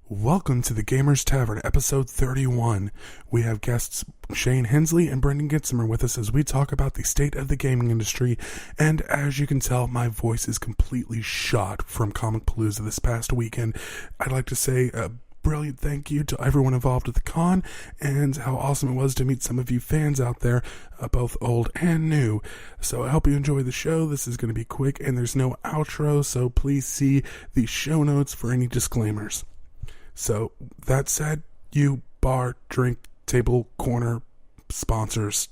Welcome to the Gamers Tavern, episode 31. We have guests Shane Hensley and Brendan Gensemer with us as we talk about the state of the gaming industry. And as you can tell, my voice is completely shot from Comic Palooza this past weekend. I'd like to say a brilliant thank you to everyone involved at the con, and how awesome it was to meet some of you fans out there, both old and new. So I hope you enjoy the show. This is going to be quick, and there's no outro, so please see the show notes for any disclaimers. So, that said, you bar, drink, table, corner sponsors.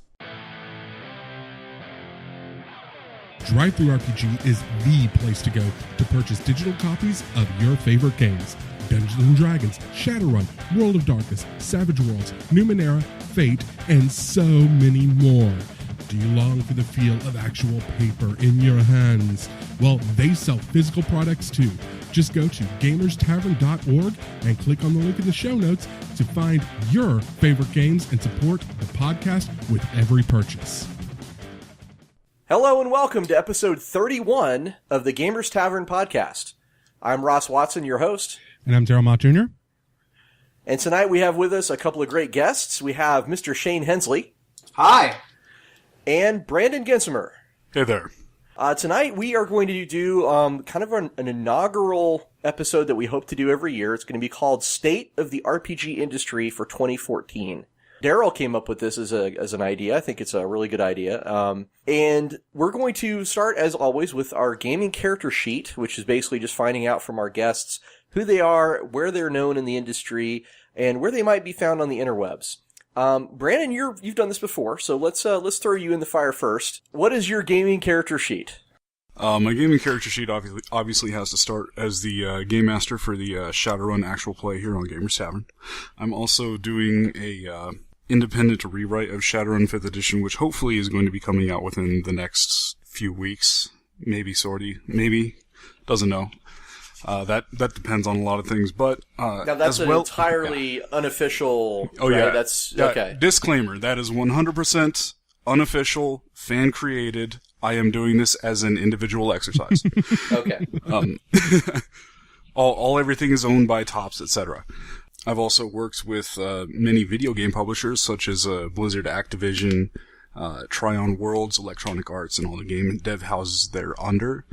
Drive-Thru RPG is the place to go to purchase digital copies of your favorite games. Dungeons & Dragons, Shadowrun, World of Darkness, Savage Worlds, Numenera, Fate, and so many more. Do you long for the feel of actual paper in your hands? Well, they sell physical products too. Just go to gamerstavern.org and click on the link in the show notes to find your favorite games and support the podcast with every purchase. Hello and welcome to episode 31 of the Gamers Tavern podcast. I'm Ross Watson, your host. And I'm Daryl Mott Jr. And tonight we have with us a couple of great guests. We have Mr. Shane Hensley. Hi. And Brandon Gensemer. Hey there. Tonight we are going to do kind of an inaugural episode that we hope to do every year. It's going to be called State of the RPG Industry for 2014. Daryl came up with this as an idea. I think it's a really good idea. And we're going to start, as always, with our gaming character sheet, which is basically just finding out from our guests who they are, where they're known in the industry, and where they might be found on the interwebs. Brandon, you've done this before, so let's throw you in the fire first. What is your gaming character sheet? My gaming character sheet obviously has to start as the game master for the Shadowrun actual play here on Gamers Tavern. I'm also doing a independent rewrite of Shadowrun 5th Edition, which hopefully is going to be coming out within the next few weeks. Maybe sortie, maybe, doesn't know. That depends on a lot of things, but now that's an entirely unofficial. Oh right? yeah, that's okay. Disclaimer: that is 100% unofficial, fan created. I am doing this as an individual exercise. Okay. Everything is owned by Tops, etc. I've also worked with many video game publishers such as Blizzard, Activision, Trion Worlds, Electronic Arts, and all the game dev houses they're under.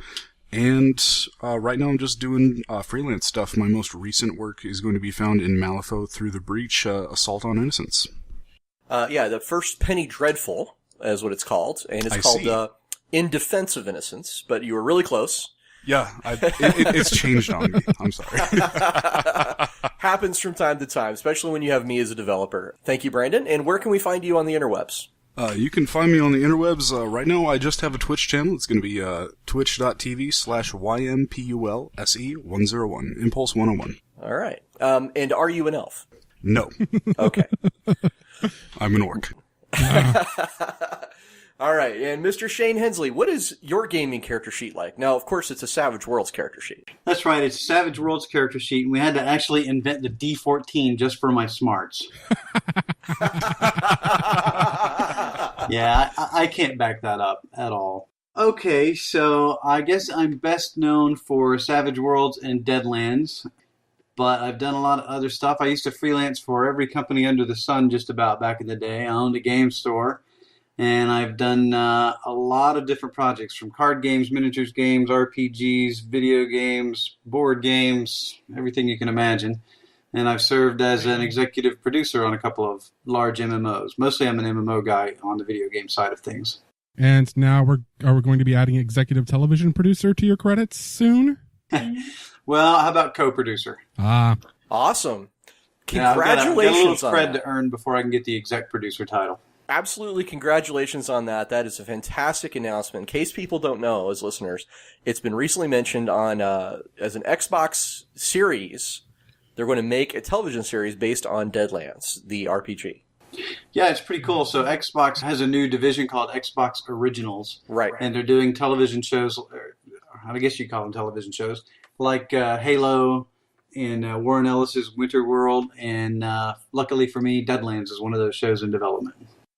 And right now I'm just doing freelance stuff. My most recent work is going to be found in Malifaux Through the Breach, Assault on Innocence. The first Penny Dreadful is what it's called, and it's called In Defense of Innocence, but you were really close. Yeah, it's changed on me. I'm sorry. Happens from time to time, especially when you have me as a developer. Thank you, Brandon. And where can we find you on the interwebs? You can find me on the interwebs. Right now, I just have a Twitch channel. It's going to be twitch.tv/YMPULSE101. Impulse 101. All right. And are you an elf? No. Okay. I'm an orc. All right. And Mr. Shane Hensley, what is your gaming character sheet like? Now, of course, it's a Savage Worlds character sheet. That's right. It's a Savage Worlds character sheet, and we had to actually invent the D14 just for my smarts. Yeah, I can't back that up at all. Okay, so I guess I'm best known for Savage Worlds and Deadlands, but I've done a lot of other stuff. I used to freelance for every company under the sun just about back in the day. I owned a game store, and I've done a lot of different projects, from card games, miniatures games, RPGs, video games, board games, everything you can imagine. And I've served as an executive producer on a couple of large MMOs. Mostly I'm an MMO guy on the video game side of things. And now are we going to be adding executive television producer to your credits soon? Well, how about co-producer? Awesome. Yeah, Congratulations I've got a little cred to earn before I can get the exec producer title. Absolutely, congratulations on that. That is a fantastic announcement. In case people don't know, as listeners, it's been recently mentioned on as an Xbox series. They're going to make a television series based on Deadlands, the RPG. Yeah, it's pretty cool. So Xbox has a new division called Xbox Originals. Right. And they're doing television shows, I guess you call them television shows, like Halo and Warren Ellis's Winter World. And luckily for me, Deadlands is one of those shows in development.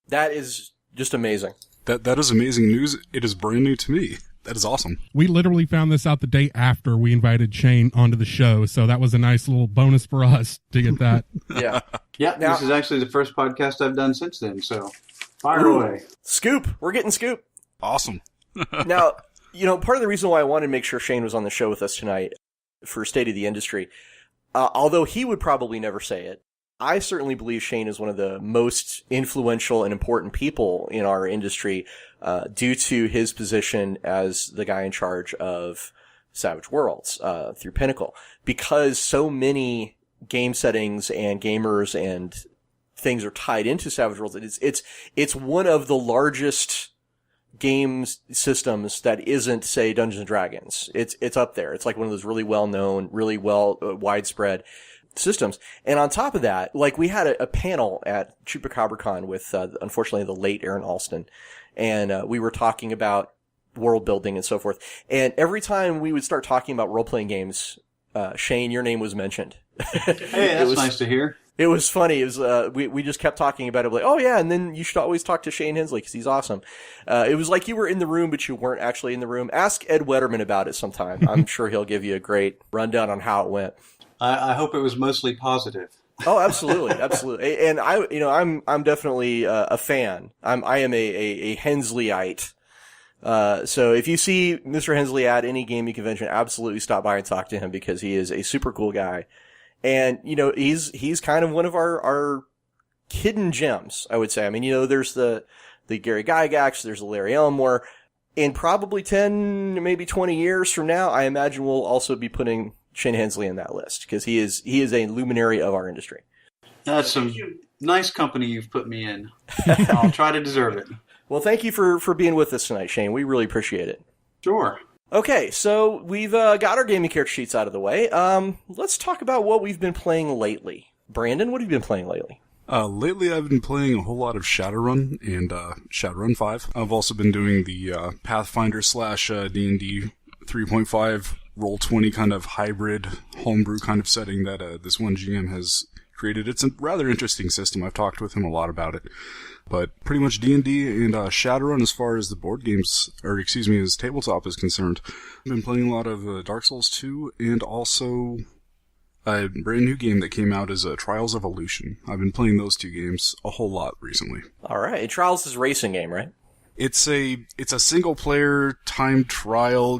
That is just amazing. That is amazing news. It is brand new to me. That is awesome. We literally found this out the day after we invited Shane onto the show, so that was a nice little bonus for us to get that. Yeah. Yeah, Now- this is actually the first podcast I've done since then, so fire away. Scoop. We're getting scoop. Awesome. Now, part of the reason why I wanted to make sure Shane was on the show with us tonight for State of the Industry, although he would probably never say it, I certainly believe Shane is one of the most influential and important people in our industry due to his position as the guy in charge of Savage Worlds through Pinnacle. Because so many game settings and gamers and things are tied into Savage Worlds, it's one of the largest game systems that isn't, say, Dungeons and Dragons. It's up there. It's like one of those really well-known, really widespread systems. And on top of that, like, we had a panel at ChupacabraCon with, unfortunately, the late Aaron Alston. And, we were talking about world building and so forth. And every time we would start talking about role-playing games, Shane, your name was mentioned. Hey, that's nice to hear. It was funny. It was, we just kept talking about it, like, oh yeah, and then you should always talk to Shane Hensley because he's awesome. It was like you were in the room, but you weren't actually in the room. Ask Ed Wetterman about it sometime. I'm sure he'll give you a great rundown on how it went. I hope it was mostly positive. Oh, absolutely, absolutely. And I'm definitely a fan. I am a Hensleyite. So if you see Mr. Hensley at any gaming convention, absolutely stop by and talk to him because he is a super cool guy. And, he's kind of one of our hidden gems, I would say. I mean, there's the Gary Gygax, there's the Larry Elmore. In probably 10, maybe 20 years from now, I imagine we'll also be putting Shane Hensley in that list because he is a luminary of our industry. That's some nice company you've put me in. I'll try to deserve it. Well, thank you for being with us tonight, Shane. We really appreciate it. Sure. Okay, so we've got our gaming character sheets out of the way. Let's talk about what we've been playing lately. Brandon, what have you been playing lately? Lately I've been playing a whole lot of Shadowrun and Shadowrun 5. I've also been doing the Pathfinder / D&D 3.5 Roll20 kind of hybrid homebrew kind of setting that this one GM has created. It's a rather interesting system. I've talked with him a lot about it. But pretty much D&D and Shadowrun as far as the board games, as tabletop is concerned. I've been playing a lot of Dark Souls 2 and also a brand new game that came out is Trials Evolution. I've been playing those two games a whole lot recently. All right. Trials is a racing game, right? It's a single player timed trial.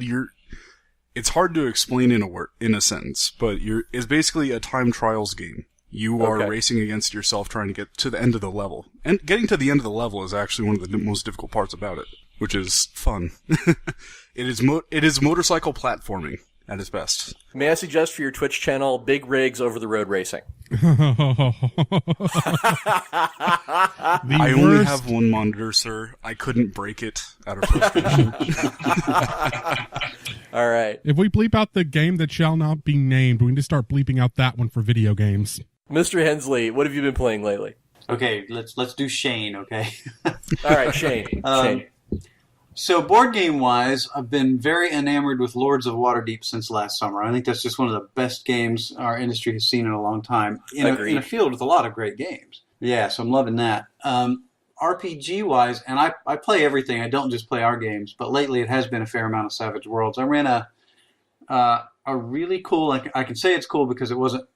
It's hard to explain in a sentence, but it's basically a time trials game. You are racing against yourself trying to get to the end of the level. And getting to the end of the level is actually one of the most difficult parts about it, which is fun. It is motorcycle platforming at its best. May I suggest for your Twitch channel, Big Rigs Over the Road Racing? I only have one monitor, sir. I couldn't break it out of frustration. All right. If we bleep out the game that shall not be named, we need to start bleeping out that one for video games. Mr. Hensley, what have you been playing lately? Okay, let's do Shane, okay? All right, Shane. Shane. So board game wise, I've been very enamored with Lords of Waterdeep since last summer. I think that's just one of the best games our industry has seen in a long time. In a field with a lot of great games. Yeah, so I'm loving that. RPG wise, and I play everything. I don't just play our games, but lately it has been a fair amount of Savage Worlds. I ran a really cool. I can say it's cool because it wasn't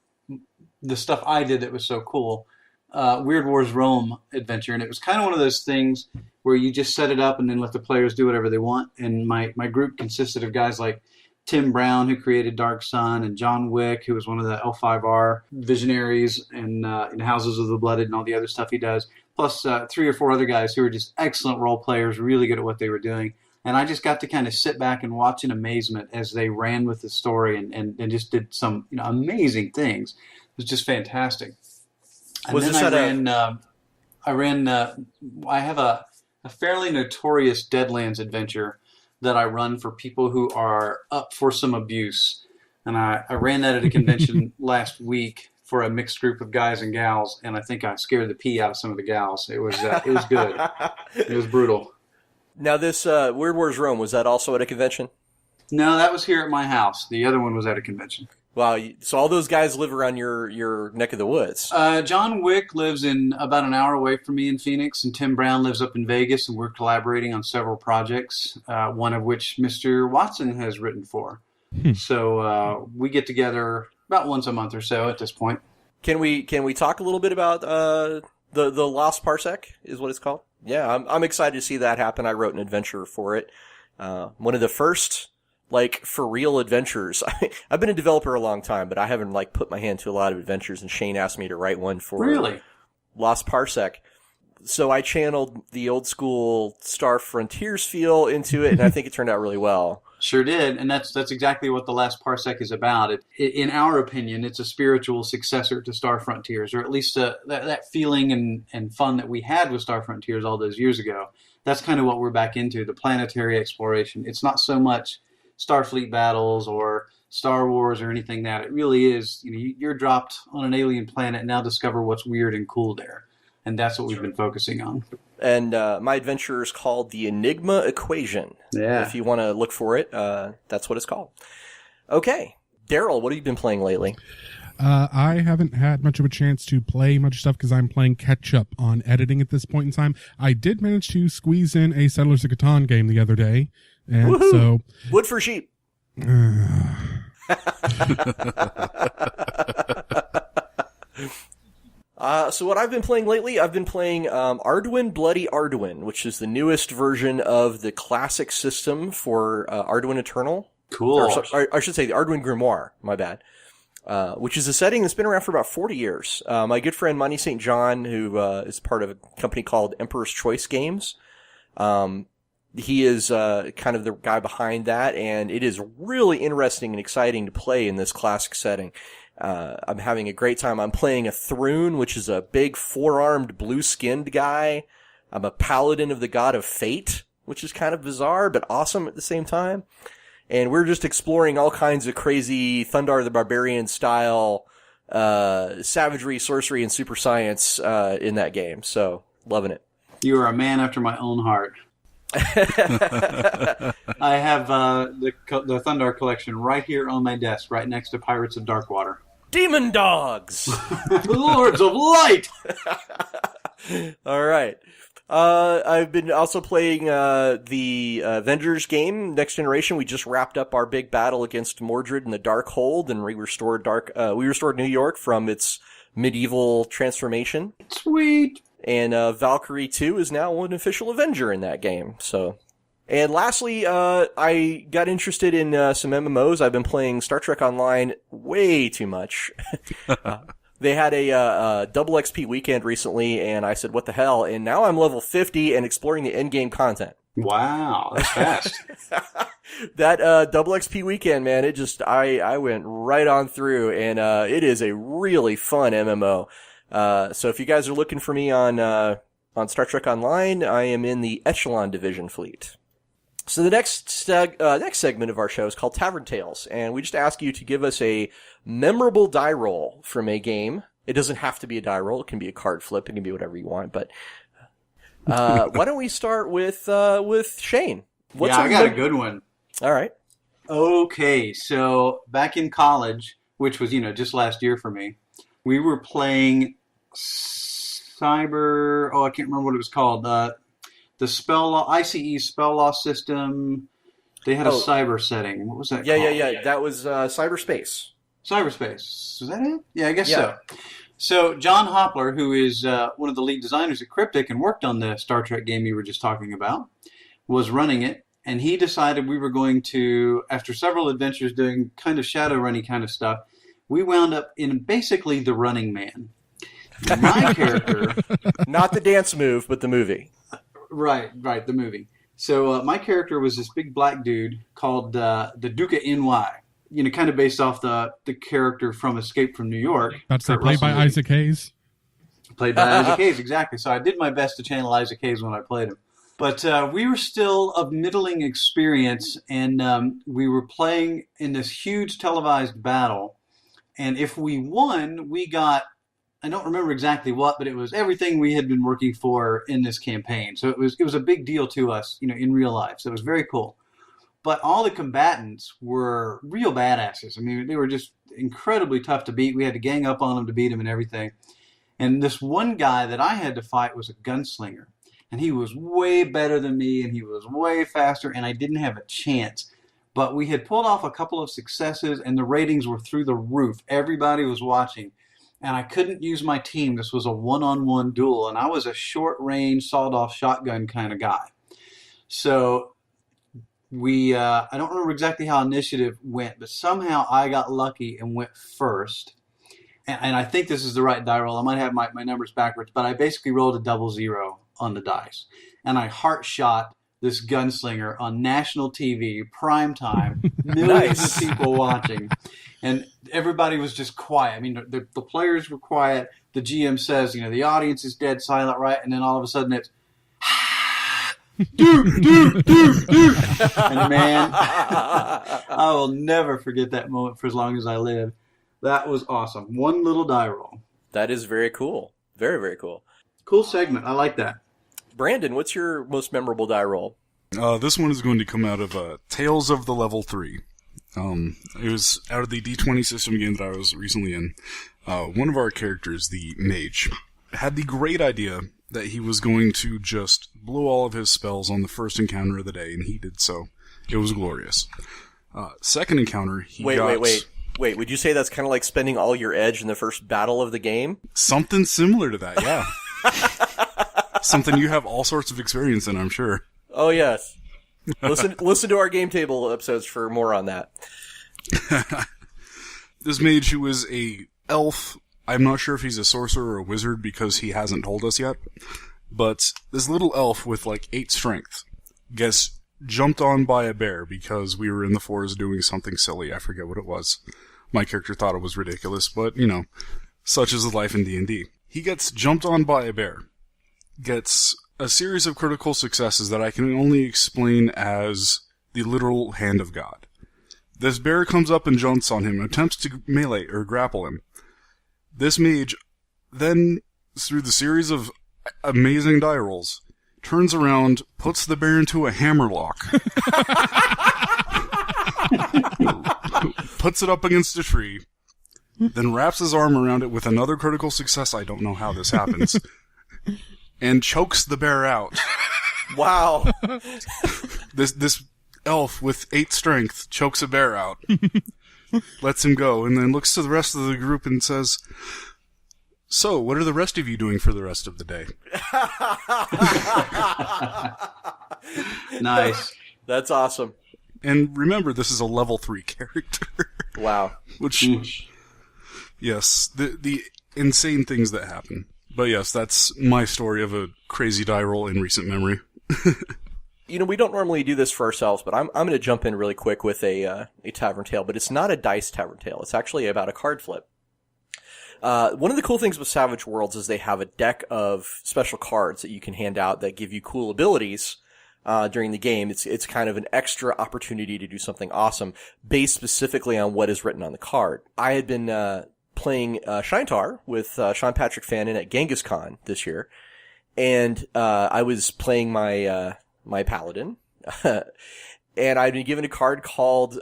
the stuff I did that was so cool. Weird Wars Rome adventure, and it was kind of one of those things where you just set it up and then let the players do whatever they want. And my group consisted of guys like Tim Brown, who created Dark Sun, and John Wick, who was one of the L5R visionaries and in Houses of the Blooded and all the other stuff he does, plus 3 or 4 other guys who were just excellent role players, really good at what they were doing. And I just got to kind of sit back and watch in amazement as they ran with the story and just did some amazing things. It was just fantastic. And then I have a fairly notorious Deadlands adventure that I run for people who are up for some abuse. And I ran that at a convention last week for a mixed group of guys and gals, and I think I scared the pee out of some of the gals. It was good. It was brutal. Now this Weird Wars Rome, was that also at a convention? No, that was here at my house. The other one was at a convention. Wow. So all those guys live around your neck of the woods. John Wick lives in about an hour away from me in Phoenix, and Tim Brown lives up in Vegas, and we're collaborating on several projects, one of which Mr. Watson has written for. So we get together about once a month or so at this point. Can we talk a little bit about the Lost Parsec is what it's called? Yeah, I'm excited to see that happen. I wrote an adventure for it. One of the first for real adventures. I've been a developer a long time, but I haven't put my hand to a lot of adventures, and Shane asked me to write one for Really? Lost Parsec. So I channeled the old school Star Frontiers feel into it, and I think it turned out really well. Sure did, and that's exactly what The Last Parsec is about. In our opinion, it's a spiritual successor to Star Frontiers, or at least that feeling and fun that we had with Star Frontiers all those years ago. That's kind of what we're back into, the planetary exploration. It's not so much Starfleet battles or Star Wars or anything that. It really is, you're dropped on an alien planet, now discover what's weird and cool there. And that's what we've been focusing on. And my adventure is called The Enigma Equation. Yeah. If you want to look for it, that's what it's called. Okay. Daryl, what have you been playing lately? I haven't had much of a chance to play much stuff because I'm playing catch-up on editing at this point in time. I did manage to squeeze in a Settlers of Catan game the other day. And Woohoo! so... Wood for sheep. So what I've been playing lately, I've been playing Arduin Bloody Arduin, which is the newest version of the classic system for Arduin Eternal. Cool. Or I should say the Arduin Grimoire, my bad. Which is a setting that's been around for about 40 years. My good friend Monty St. John, who is part of a company called Emperor's Choice Games, he is kind of the guy behind that, and it is really interesting and exciting to play in this classic setting. I'm having a great time. I'm playing a Thrune, which is a big four-armed blue-skinned guy. I'm a paladin of the god of fate, which is kind of bizarre but awesome at the same time. And we're just exploring all kinds of crazy Thundar the Barbarian style savagery, sorcery, and super science in that game. So, loving it. You are a man after my own heart. I have the Thundar collection right here on my desk, right next to Pirates of Darkwater. Demon Dogs! Lords of Light! All right. I've been also playing the Avengers game, Next Generation. We just wrapped up our big battle against Mordred in the Darkhold, and we restored New York from its medieval transformation. Sweet! And Valkyrie 2 is now an official Avenger in that game. So, and lastly, I got interested in some MMOs. I've been playing Star Trek Online way too much. They had a double XP weekend recently, and I said, what the hell? And now I'm level 50 and exploring the endgame content. Wow, that's fast. That double XP weekend, man, it just I went right on through, and it is a really fun MMO. So if you guys are looking for me on Star Trek Online, I am in the Echelon Division fleet. So the next segment of our show is called Tavern Tales, and we just ask you to give us a memorable die roll from a game. It doesn't have to be a die roll; it can be a card flip, it can be whatever you want. But why don't we start with Shane? I got a good one. All right. Okay, so back in college, which was just last year for me, we were playing Cyber. Oh, I can't remember what it was called. The ICE spell law system. They had a cyber setting. What was that called? Yeah. That was Cyberspace. Cyberspace. Was that it? Yeah, I guess so. So John Hopler, who is one of the lead designers at Cryptic and worked on the Star Trek game you were just talking about, was running it. And he decided we were going to, after several adventures doing kind of Shadowrunny kind of stuff, we wound up in basically The Running Man. My character... Not the dance move, but the movie. Right, the movie. So my character was this big black dude called the Duke of NY. Kind of based off the character from Escape from New York. About to say, played by Isaac Hayes. Played by Isaac Hayes, exactly. So I did my best to channel Isaac Hayes when I played him. But we were still of middling experience, and we were playing in this huge televised battle. And if we won, we got, I don't remember exactly what, but it was everything we had been working for in this campaign. So it was a big deal to us, in real life. So it was very cool. But all the combatants were real badasses. I mean, they were just incredibly tough to beat. We had to gang up on them to beat them and everything. And this one guy that I had to fight was a gunslinger. And he was way better than me, and he was way faster, and I didn't have a chance. But we had pulled off a couple of successes, and the ratings were through the roof. Everybody was watching. And I couldn't use my team. This was a one-on-one duel, and I was a short-range, sawed-off shotgun kind of guy. So I don't remember exactly how initiative went, but somehow I got lucky and went first. And I think this is the right die roll. I might have my numbers backwards, but I basically rolled a 00 on the dice. And I heart shot this gunslinger on national TV, prime time, millions of people watching. And everybody was just quiet. I mean, the players were quiet. The GM says, the audience is dead silent, right? And then all of a sudden it's, Duke. And man, I will never forget that moment for as long as I live. That was awesome. One little die roll. That is very cool. Very, very cool. Cool segment. I like that. Brandon, what's your most memorable die roll? This one is going to come out of Tales of the Level 3. It was out of the D20 system game that I was recently in. One of our characters, the mage, had the great idea that he was going to just blow all of his spells on the first encounter of the day, and he did so. It was glorious. Second encounter, Wait, would you say that's kind of like spending all your edge in the first battle of the game? Something similar to that, yeah. Something you have all sorts of experience in, I'm sure. Oh, yes. Listen to our game table episodes for more on that. This mage who is a elf, I'm not sure if he's a sorcerer or a wizard because he hasn't told us yet, but this little elf with 8 strength gets jumped on by a bear because we were in the forest doing something silly. I forget what it was. My character thought it was ridiculous, but, such is life in D&D. He gets jumped on by a bear, gets a series of critical successes that I can only explain as the literal hand of God. This bear comes up and jumps on him, attempts to melee or grapple him. This mage then, through the series of amazing die rolls, turns around, puts the bear into a hammerlock, puts it up against a tree, then wraps his arm around it with another critical success, I don't know how this happens, and chokes the bear out. Wow. This elf with 8 strength chokes a bear out, lets him go, and then looks to the rest of the group and says, "So, what are the rest of you doing for the rest of the day?" Nice. That's awesome. And remember, this is a level 3 character. Wow. Which, yes, the insane things that happen. But yes, that's my story of a crazy die roll in recent memory. We don't normally do this for ourselves, but I'm going to jump in really quick with a Tavern Tale, but it's not a dice Tavern Tale. It's actually about a card flip. One of the cool things with Savage Worlds is they have a deck of special cards that you can hand out that give you cool abilities during the game. It's kind of an extra opportunity to do something awesome based specifically on what is written on the card. I had been playing Shintar with Sean Patrick Fannin at Genghis Khan this year, and I was playing my paladin, and I'd been given a card called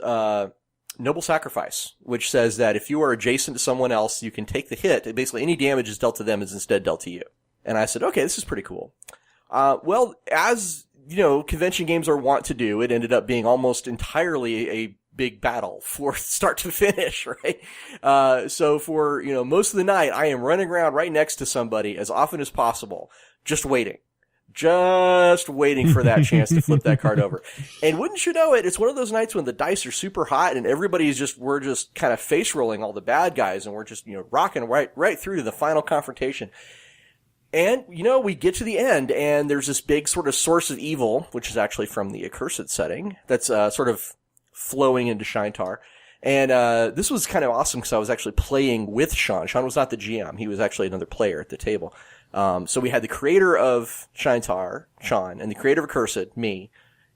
Noble Sacrifice, which says that if you are adjacent to someone else, you can take the hit. Basically, any damage is dealt to them is instead dealt to you. And I said, okay, this is pretty cool. Well, as convention games are wont to do, it ended up being almost entirely a big battle for start to finish, right? So for, most of the night, I am running around right next to somebody as often as possible, just waiting for that chance to flip that card over. And wouldn't you know it, it's one of those nights when the dice are super hot and we're just kind of face rolling all the bad guys and we're just, rocking right through to the final confrontation. And, we get to the end and there's this big sort of source of evil, which is actually from the Accursed setting, that's sort of flowing into Shintar. And this was kind of awesome because I was actually playing with Sean. Sean was not the GM. He was actually another player at the table. So we had the creator of Shintar, Sean, and the creator of Accursed, me,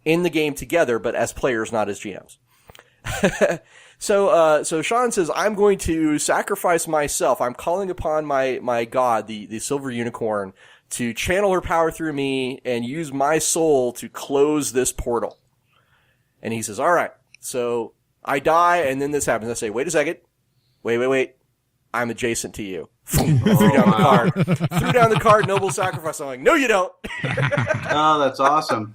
in the game together, but as players, not as GMs. So Sean says, I'm going to sacrifice myself. I'm calling upon my god, the silver unicorn, to channel her power through me and use my soul to close this portal. And he says, all right, so I die, and then this happens. I say, wait a second. Wait. I'm adjacent to you. Threw down the card, noble sacrifice. I'm like, no, you don't. Oh, that's awesome.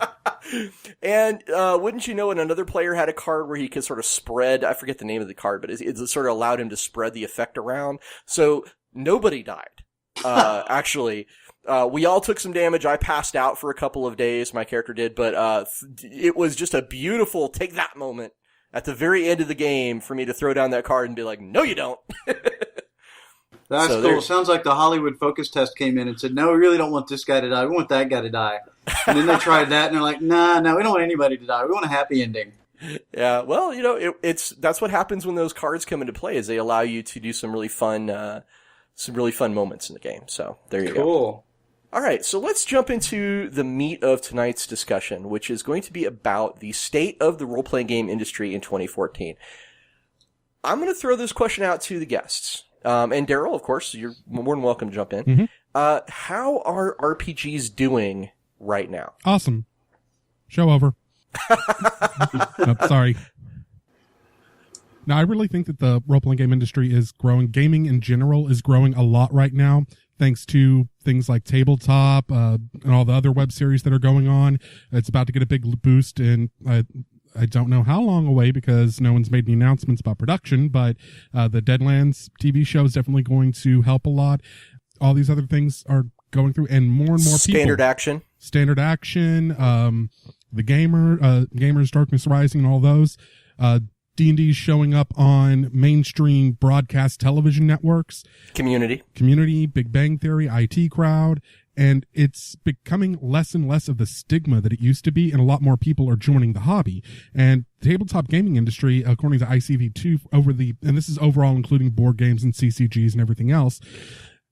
And wouldn't you know, another player had a card where he could sort of spread, I forget the name of the card, but it sort of allowed him to spread the effect around. So nobody died, actually. We all took some damage. I passed out for a couple of days, my character did, but it was just a beautiful take that moment at the very end of the game for me to throw down that card and be like, no, you don't. That's cool. Sounds like the Hollywood focus test came in and said, no, we really don't want this guy to die. We want that guy to die. And then they tried that, and they're like, no, we don't want anybody to die. We want a happy ending. Yeah, well, you know, that's what happens when those cards come into play, is they allow you to do some really fun moments in the game. So there you go. Cool. All right, so let's jump into the meat of tonight's discussion, which is going to be about the state of the role-playing game industry in 2014. I'm going to throw this question out to the guests. And Daryl, of course, you're more than welcome to jump in. Mm-hmm. How are RPGs doing right now? Awesome. Show over. Nope, sorry. Now, I really think that the role-playing game industry is growing. Gaming in general is growing a lot right now, thanks to things like Tabletop and all the other web series that are going on. It's about to get a big boost, and I don't know how long away because no one's made any announcements about production, but the Deadlands TV show is definitely going to help a lot. All these other things are going through, and more people. Standard action, the Gamers, Darkness Rising, and all those. D&D's showing up on mainstream broadcast television networks. Community, Big Bang Theory, IT Crowd. And it's becoming less and less of the stigma that it used to be, and a lot more people are joining the hobby. And the tabletop gaming industry, according to ICV2, and this is overall including board games and CCGs and everything else,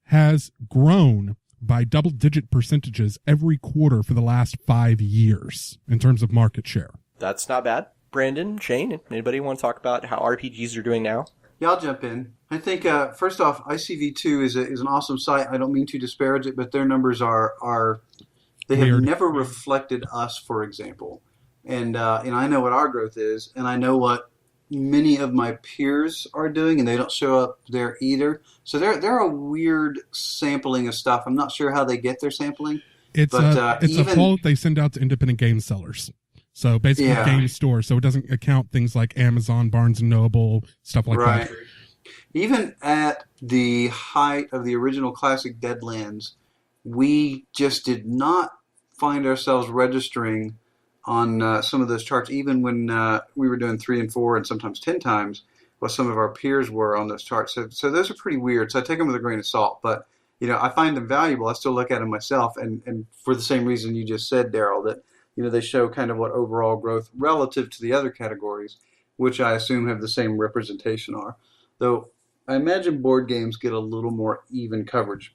has grown by double-digit percentages every quarter for the last 5 years in terms of market share. That's not bad. Brandon, Shane, anybody want to talk about how RPGs are doing now? Yeah, I'll jump in. I think, first off, ICV2 is an awesome site. I don't mean to disparage it, but their numbers are they have never reflected us, for example. And I know what our growth is, and I know what many of my peers are doing, and they don't show up there either. So they're a weird sampling of stuff. I'm not sure how they get their sampling. It's a poll they send out to independent game sellers. So basically game stores. So it doesn't account things like Amazon, Barnes & Noble, stuff like that. Even at the height of the original classic Deadlands, we just did not find ourselves registering on some of those charts, even when we were doing 3 and 4 and sometimes 10 times what some of our peers were on those charts. So those are pretty weird. So I take them with a grain of salt. But, I find them valuable. I still look at them myself. And for the same reason you just said, Daryl, that they show kind of what overall growth relative to the other categories, which I assume have the same representation are. Though I imagine board games get a little more even coverage.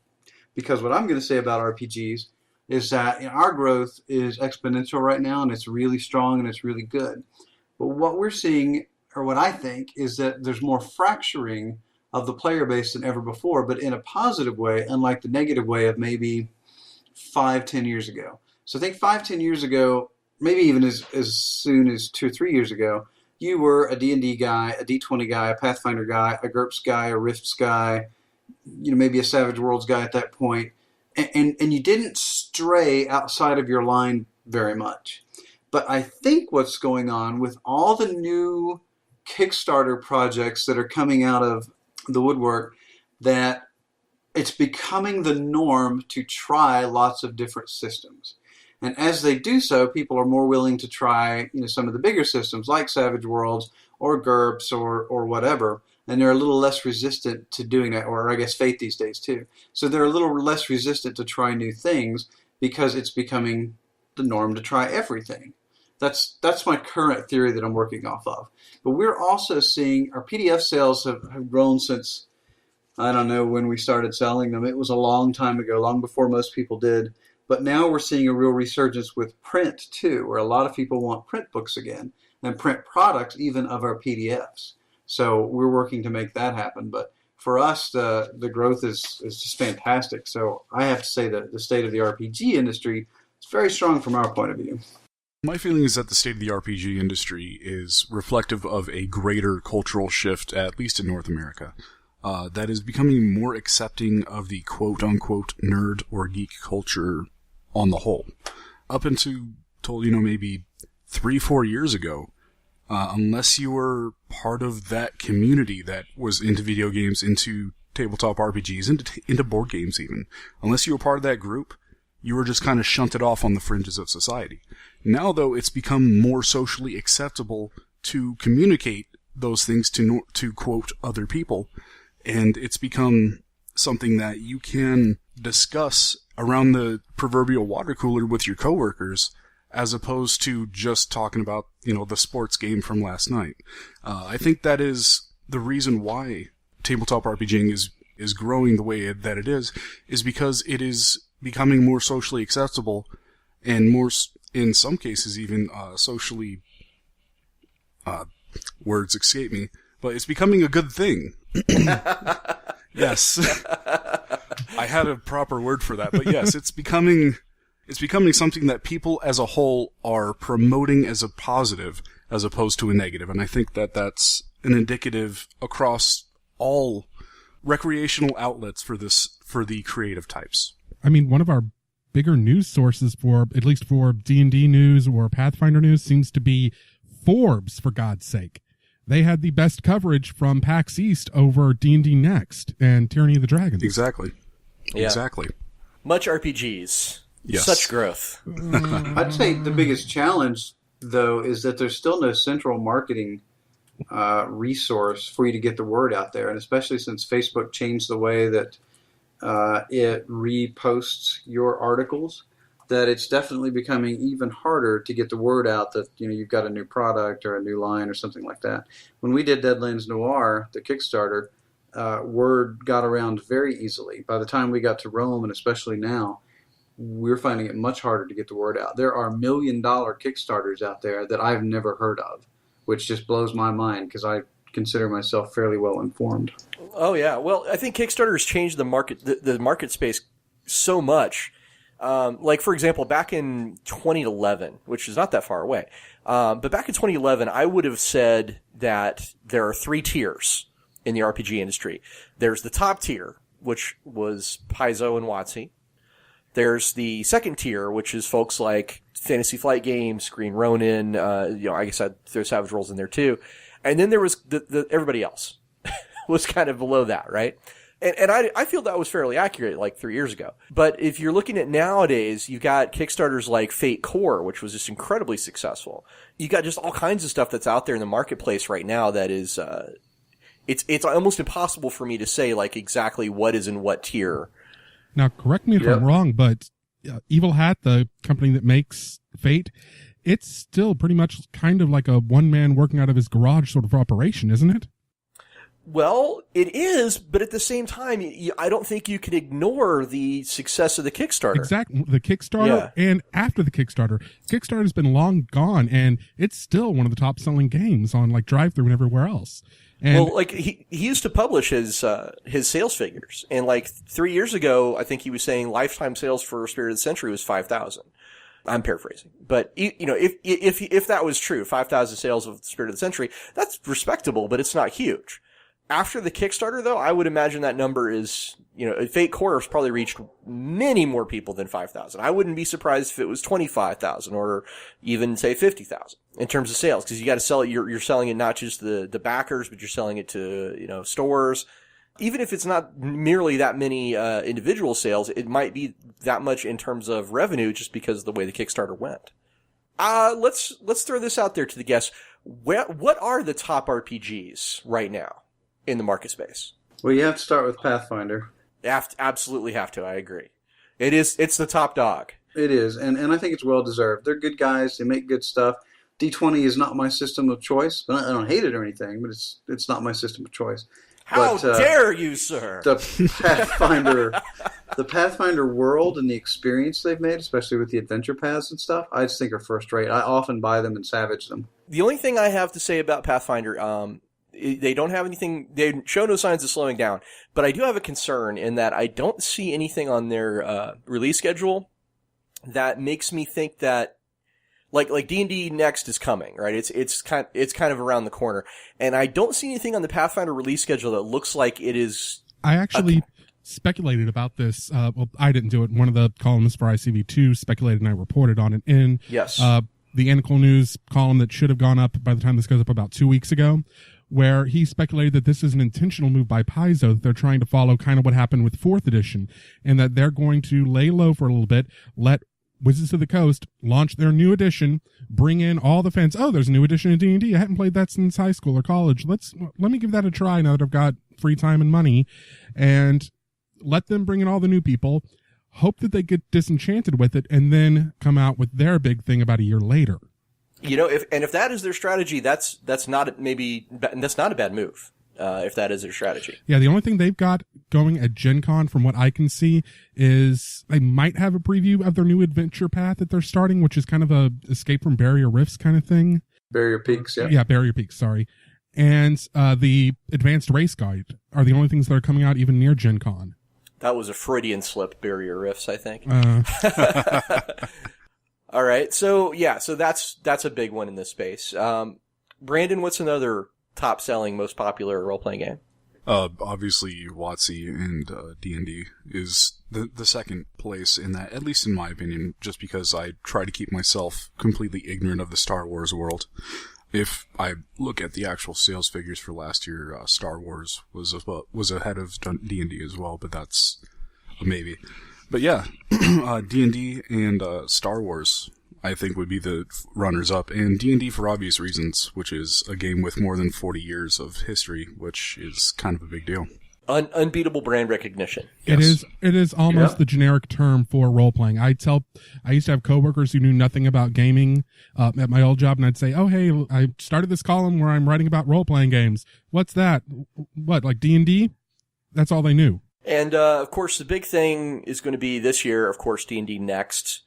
Because what I'm going to say about RPGs is that our growth is exponential right now, and it's really strong and it's really good. But what we're seeing, or what I think, is that there's more fracturing of the player base than ever before, but in a positive way, unlike the negative way of maybe 5-10 years ago. So I think 5-10 years ago, maybe even as soon as 2 or 3 years ago, you were a D&D guy, a D20 guy, a Pathfinder guy, a GURPS guy, a Rifts guy, maybe a Savage Worlds guy at that point, and you didn't stray outside of your line very much. But I think what's going on with all the new Kickstarter projects that are coming out of the woodwork, that it's becoming the norm to try lots of different systems. And as they do so, people are more willing to try, some of the bigger systems like Savage Worlds or GURPS or whatever, and they're a little less resistant to doing that, or I guess Fate these days too. So they're a little less resistant to try new things because it's becoming the norm to try everything. That's my current theory that I'm working off of. But we're also seeing our PDF sales have grown since, I don't know when we started selling them. It was a long time ago, long before most people did. But now we're seeing a real resurgence with print, too, where a lot of people want print books again, and print products even of our PDFs. So we're working to make that happen. But for us, the growth is just fantastic. So I have to say that the state of the RPG industry is very strong from our point of view. My feeling is that the state of the RPG industry is reflective of a greater cultural shift, at least in North America, that is becoming more accepting of the quote-unquote nerd or geek culture on the whole. Up until, maybe 3-4 years ago, unless you were part of that community that was into video games, into tabletop RPGs, into board games even, unless you were part of that group, you were just kind of shunted off on the fringes of society. Now, though, it's become more socially acceptable to communicate those things to quote other people, and it's become something that you can discuss around the proverbial water cooler with your coworkers, as opposed to just talking about, the sports game from last night. I think that is the reason why tabletop RPGing is growing the way that it is because it is becoming more socially acceptable and more, in some cases, even socially, words escape me, but it's becoming a good thing. Yes. I had a proper word for that, but yes, it's becoming something that people as a whole are promoting as a positive as opposed to a negative, and I think that that's an indicative across all recreational outlets for the creative types. I mean, one of our bigger news sources at least for D&D news or Pathfinder news seems to be Forbes, for God's sake. They had the best coverage from PAX East over D&D Next and Tyranny of the Dragons. Exactly. Yeah. Exactly. Much RPGs. Yes. Such growth. I'd say the biggest challenge, though, is that there's still no central marketing resource for you to get the word out there, and especially since Facebook changed the way that it reposts your articles, that it's definitely becoming even harder to get the word out that you've got a new product or a new line or something like that. When we did Deadlands Noir, the Kickstarter, word got around very easily. By the time we got to Rome, and especially now, we're finding it much harder to get the word out. There are $1 million Kickstarters out there that I've never heard of, which just blows my mind because I consider myself fairly well informed. Oh yeah, well, I think Kickstarter has changed the market space so much. Like for example, back in 2011, which is not that far away, but back in 2011, I would have said that there are 3 tiers in the RPG industry. There's the top tier, which was Paizo and WotC. There's the second tier, which is folks like Fantasy Flight Games, Green Ronin, I guess I'd throw Savage Worlds in there too. And then there was the everybody else was kind of below that, right? And I feel that was fairly accurate like 3 years ago. But if you're looking at nowadays, you got Kickstarters like Fate Core, which was just incredibly successful. You got just all kinds of stuff that's out there in the marketplace right now that is, it's almost impossible for me to say like exactly what is in what tier. Now, correct me if I'm wrong, but Evil Hat, the company that makes Fate, it's still pretty much kind of like a one-man working out of his garage sort of operation, isn't it? Well, it is, but at the same time, I don't think you can ignore the success of the Kickstarter. Exactly. The Kickstarter and after the Kickstarter. Kickstarter's been long gone, and it's still one of the top-selling games on like Drive-Thru and everywhere else. And well, like he used to publish his sales figures, and like 3 years ago, I think he was saying lifetime sales for Spirit of the Century was 5,000. I'm paraphrasing, but if that was true, 5,000 sales of Spirit of the Century, that's respectable, but it's not huge. After the Kickstarter, though, I would imagine that number is, Fate Core has probably reached many more people than 5,000. I wouldn't be surprised if it was 25,000 or even say 50,000 in terms of sales, because you got to sell it. You're selling it not just the backers, but you're selling it to stores. Even if it's not merely that many individual sales, it might be that much in terms of revenue just because of the way the Kickstarter went. Let's throw this out there to the guests. What are the top RPGs right now in the market space? Well, you have to start with Pathfinder. Absolutely have to. I agree. It's the top dog. It is, and I think it's well deserved. They're good guys. They make good stuff. D20 is not my system of choice, but I don't hate it or anything. But it's not my system of choice. How dare you, sir? The Pathfinder world and the experience they've made, especially with the adventure paths and stuff, I just think are first rate. I often buy them and savage them. The only thing I have to say about Pathfinder, they don't have anything, they show no signs of slowing down, but I do have a concern in that I don't see anything on their release schedule that makes me think that like D&D Next is coming, right? It's kind of around the corner, and I don't see anything on the Pathfinder release schedule that looks like it is. I actually speculated about this. Well, I didn't do it. One of the columnists for ICV2 speculated, and I reported on it in the Anacle News column that should have gone up by the time this goes up about 2 weeks ago, where he speculated that this is an intentional move by Paizo, that they're trying to follow kind of what happened with 4th edition, and that they're going to lay low for a little bit, let Wizards of the Coast launch their new edition, bring in all the fans. Oh, there's a new edition of D&D. I haven't played that since high school or college. Let me give that a try now that I've got free time and money, and let them bring in all the new people, hope that they get disenchanted with it, and then come out with their big thing about a year later. If that is their strategy, that's not a bad move. If that is their strategy. Yeah, the only thing they've got going at Gen Con, from what I can see, is they might have a preview of their new adventure path that they're starting, which is kind of a Escape from Barrier Rifts kind of thing. Barrier Peaks, yeah. Yeah, Barrier Peaks, sorry. And the Advanced Race Guide are the only things that are coming out even near Gen Con. That was a Freudian slip, Barrier Rifts, I think. All right, so that's a big one in this space. Brandon, what's another top-selling, most popular role-playing game? Obviously, WotC and D&D is the second place in that, at least in my opinion, just because I try to keep myself completely ignorant of the Star Wars world. If I look at the actual sales figures for last year, Star Wars was ahead of D&D as well, but that's a maybe. But yeah, D&D and Star Wars, I think, would be the runners-up, and D&D for obvious reasons, which is a game with more than 40 years of history, which is kind of a big deal. Unbeatable brand recognition. Yes. It is almost the generic term for role-playing. I used to have coworkers who knew nothing about gaming at my old job, and I'd say, oh, hey, I started this column where I'm writing about role-playing games. What's that? What, like D&D? That's all they knew. And, of course, the big thing is going to be this year, of course, D&D Next.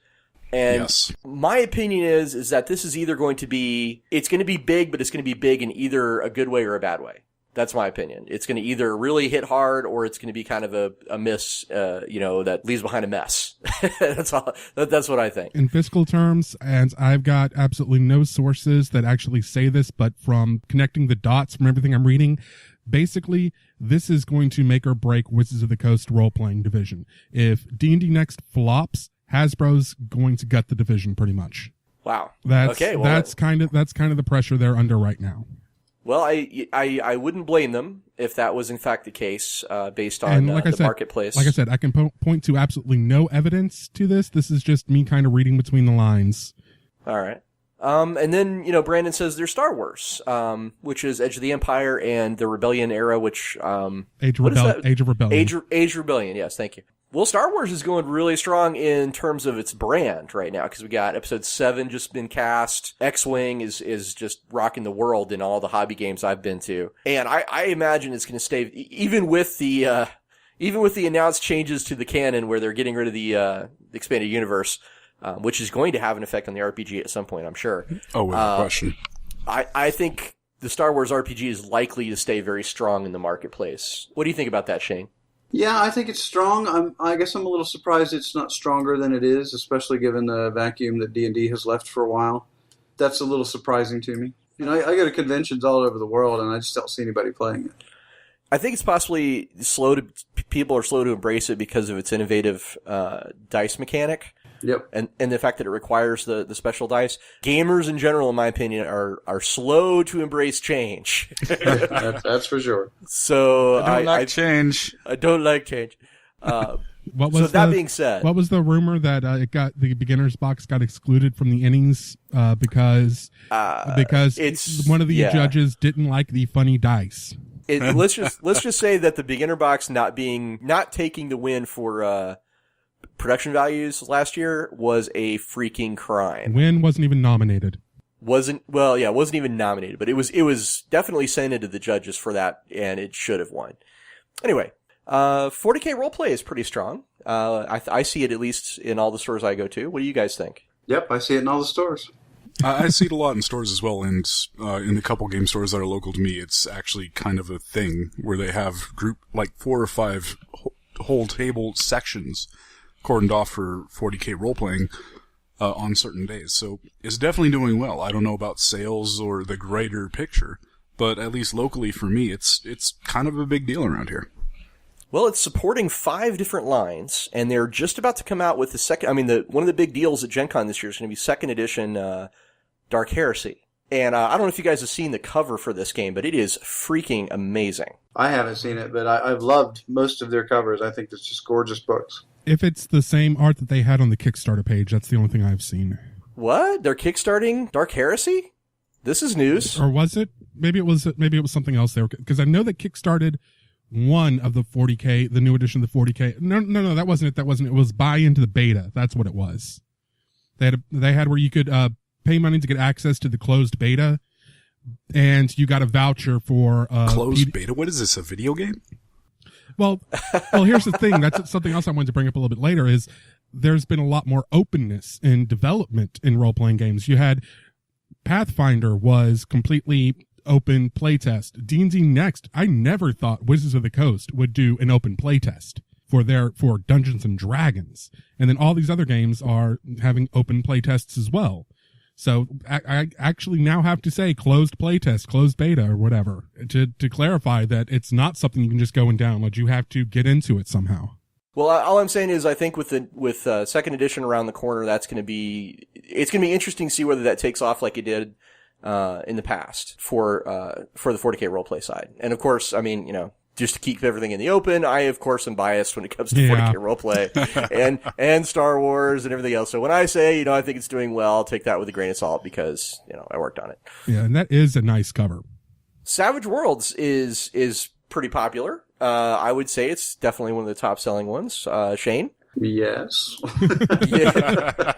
And my opinion is that this is either going to be, it's going to be big, but it's going to be big in either a good way or a bad way. That's my opinion. It's going to either really hit hard, or it's going to be kind of a miss, that leaves behind a mess. That's all. That's what I think. In fiscal terms, and I've got absolutely no sources that actually say this, but from connecting the dots from everything I'm reading, basically, this is going to make or break Wizards of the Coast role-playing division. If D&D Next flops, Hasbro's going to gut the division pretty much. Wow. That's kind of the pressure they're under right now. Well, I wouldn't blame them if that was in fact the case, based on the marketplace. Like I said, I can point to absolutely no evidence to this. This is just me kind of reading between the lines. All right. And then, Brandon says there's Star Wars, which is Edge of the Empire and the Rebellion era, which, Age of Rebellion. Age Rebellion. Yes. Thank you. Well, Star Wars is going really strong in terms of its brand right now, because we got Episode 7 just been cast. X-Wing is just rocking the world in all the hobby games I've been to. And I imagine it's going to stay, even with the announced changes to the canon where they're getting rid of the expanded universe, which is going to have an effect on the RPG at some point, I'm sure. Oh, without question. I think the Star Wars RPG is likely to stay very strong in the marketplace. What do you think about that, Shane? Yeah, I think it's strong. I guess I'm a little surprised it's not stronger than it is, especially given the vacuum that D&D has left for a while. That's a little surprising to me. I go to conventions all over the world, and I just don't see anybody playing it. I think it's possibly people are slow to embrace it because of its innovative dice mechanic. Yep. And the fact that it requires the special dice. Gamers in general, in my opinion, are slow to embrace change. That's for sure. So I don't like change. I don't like change. Being said, what was the rumor that the beginner's box got excluded from the innings because one of the judges didn't like the funny dice? Let's just say that the beginner box not taking the win for production values last year was a freaking crime. Win wasn't even nominated. Wasn't even nominated, but it was definitely sent into the judges for that, and it should have won. Anyway, 40K roleplay is pretty strong. I see it at least in all the stores I go to. What do you guys think? Yep, I see it in all the stores. I see it a lot in stores as well, and in the couple game stores that are local to me, it's actually kind of a thing where they have 4 or 5 whole table sections cordoned off for 40K role-playing. on certain days. So it's definitely doing well. I don't know about sales or the greater picture, but at least locally for me, it's kind of a big deal around here. Well, it's supporting 5 different lines, and they're just about to come out with the second. I mean, one of the big deals at Gen Con this year is going to be second edition Dark Heresy. And I don't know if you guys have seen the cover for this game, but it is freaking amazing. I haven't seen it, but I've loved most of their covers. I think it's just gorgeous books. If it's the same art that they had on the Kickstarter page, that's the only thing I've seen. What? They're kickstarting Dark Heresy? This is news. Or was it? Maybe it was something else there, because I know that kickstarted one of the 40K, the new edition of the 40K. No, that wasn't it. It was buy into the beta. That's what it was. They had where you could pay money to get access to the closed beta, and you got a voucher for closed beta. What is this? A video game? Well, here's the thing. That's something else I wanted to bring up a little bit later. Is there's been a lot more openness in development in role playing games. You had Pathfinder was completely open playtest. D&D Next, I never thought Wizards of the Coast would do an open playtest for Dungeons and Dragons, and then all these other games are having open playtests as well. So I actually now have to say closed playtest, closed beta, or whatever, to clarify that it's not something you can just go and download. You have to get into it somehow. Well, all I'm saying is I think with second edition around the corner, it's going to be interesting to see whether that takes off like it did in the past for the 40K roleplay side. And of course, I mean, just to keep everything in the open, I of course am biased when it comes to 40K roleplay and Star Wars and everything else. So when I say, I think it's doing well, I'll take that with a grain of salt because, I worked on it. Yeah, and that is a nice cover. Savage Worlds is pretty popular. I would say it's definitely one of the top selling ones. Shane? Yes. Yeah.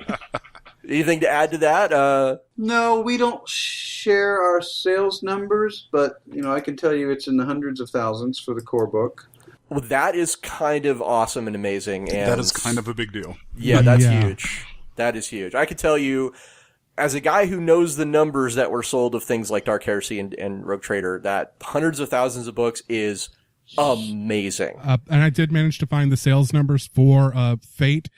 Anything to add to that? No, we don't share our sales numbers, but, I can tell you it's in the hundreds of thousands for the core book. Well, that is kind of awesome and amazing. And that is kind of a big deal. Yeah, that's huge. That is huge. I can tell you, as a guy who knows the numbers that were sold of things like Dark Heresy and Rogue Trader, that hundreds of thousands of books is amazing. And I did manage to find the sales numbers for Fate.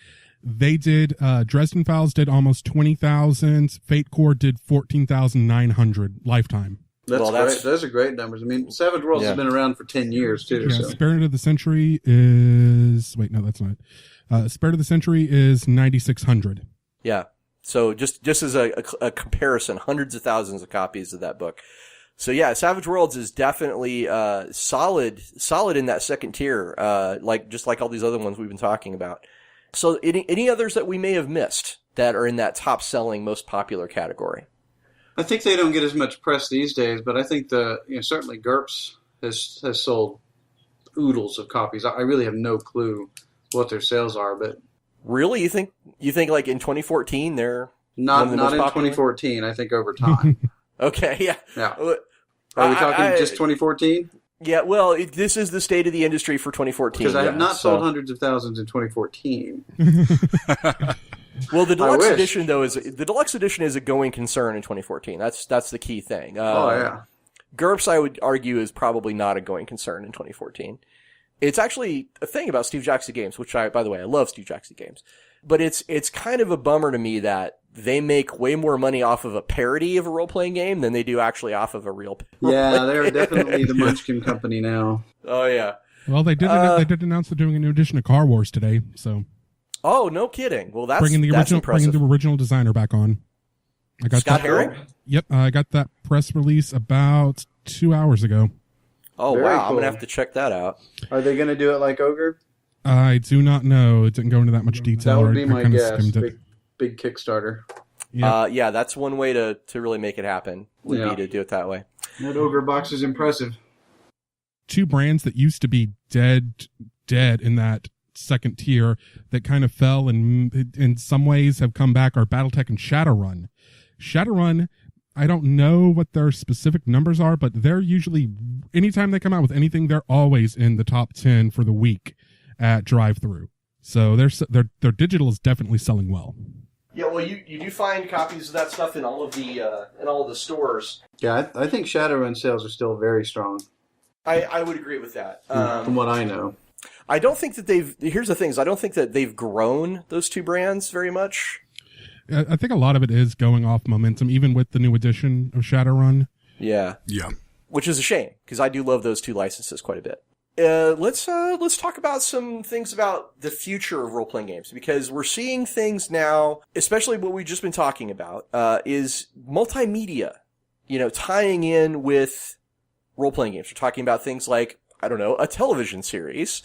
They did, Dresden Files did almost 20,000. Fate Core did 14,900 lifetime. That's great. Those are great numbers. I mean, Savage Worlds has been around for 10 years, too. Yeah, so. Spirit of the Century is... Wait, no, that's not it. Spirit of the Century is 9,600. Yeah. So just as a comparison, hundreds of thousands of copies of that book. So yeah, Savage Worlds is definitely solid in that second tier, just like all these other ones we've been talking about. So any others that we may have missed that are in that top selling, most popular category? I think they don't get as much press these days, but I think certainly GURPS has sold oodles of copies. I really have no clue what their sales are, but really, you think like in 2014 they're not in 2014. I think over time. Okay, yeah. Are we talking just 2014? Yeah, well, this is the state of the industry for 2014. Because I have not sold hundreds of thousands in 2014. Well, the deluxe edition though is a going concern in 2014. That's the key thing. GURPS, I would argue, is probably not a going concern in 2014. It's actually a thing about Steve Jackson Games, which by the way, I love Steve Jackson Games. But it's kind of a bummer to me that they make way more money off of a parody of a role-playing game than they do actually off of a real Yeah, they're definitely the Munchkin Company now. Oh, yeah. Well, they did announce they're doing a new edition of Car Wars today, so... Oh, no kidding. Well, that's bringing impressive. the original designer back on. I got Scott Herring? Yep, I got that press release about 2 hours ago. Oh, Very wow. cool. I'm going to have to check that out. Are they going to do it like Ogre? I do not know. It didn't go into that much detail. That would be my guess. It. Big Kickstarter. Yeah. That's one way to really make it happen, would be to do it that way. That Ogre box is impressive. 2 brands that used to be dead in that second tier that kind of fell and in some ways have come back are Battletech and Shadowrun. Shadowrun, I don't know what their specific numbers are, but they're usually, anytime they come out with anything, they're always in the top 10 for the week at drive-thru. So their digital is definitely selling well. Yeah, well, you do find copies of that stuff in all of the stores. Yeah, I think Shadowrun sales are still very strong. I would agree with that. From what I know. I don't think that here's the thing, is I don't think that they've grown those 2 brands very much. I think a lot of it is going off momentum, even with the new edition of Shadowrun. Yeah. Yeah. Which is a shame, because I do love those two licenses quite a bit. Let's talk about some things about the future of role-playing games, because we're seeing things now, especially what we've just been talking about, is multimedia, tying in with role-playing games. We're talking about things like, I don't know, a television series.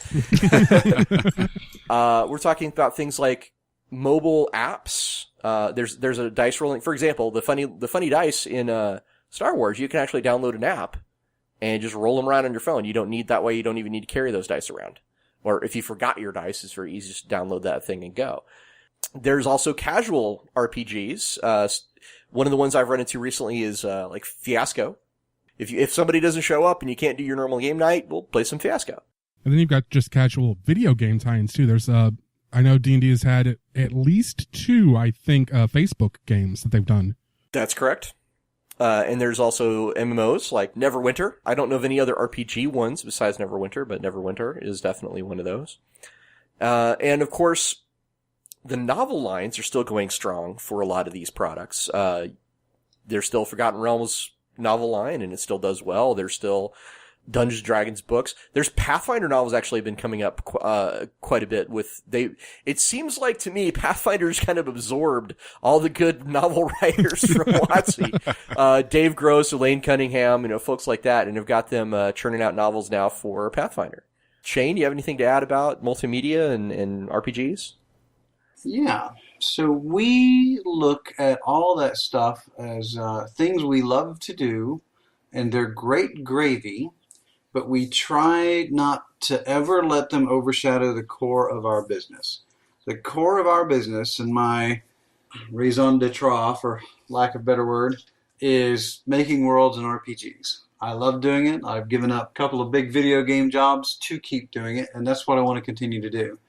We're talking about things like mobile apps. There's a dice rolling, for example, the funny dice in, Star Wars, you can actually download an app and just roll them around on your phone. You don't even need to carry those dice around. Or if you forgot your dice, it's very easy to just download that thing and go. There's also casual RPGs. One of the ones I've run into recently is, like Fiasco. If somebody doesn't show up and you can't do your normal game night, we'll play some Fiasco. And then you've got just casual video game tie-ins too. There's, I know D&D has had at least 2, I think, Facebook games that they've done. That's correct. And there's also MMOs like Neverwinter. I don't know of any other RPG ones besides Neverwinter, but Neverwinter is definitely one of those. And of course, the novel lines are still going strong for a lot of these products. There's still Forgotten Realms novel line, and it still does well. There's still Dungeons & Dragons books. There's Pathfinder novels actually been coming up quite a bit it seems like to me Pathfinder's kind of absorbed all the good novel writers from WotC. Dave Gross, Elaine Cunningham, folks like that, and have got them churning out novels now for Pathfinder. Shane, do you have anything to add about multimedia and RPGs? Yeah. So we look at all that stuff as things we love to do, and they're great gravy, but we try not to ever let them overshadow the core of our business. The core of our business, and my raison d'etre, for lack of a better word, is making worlds and RPGs. I love doing it. I've given up a couple of big video game jobs to keep doing it, and that's what I want to continue to do.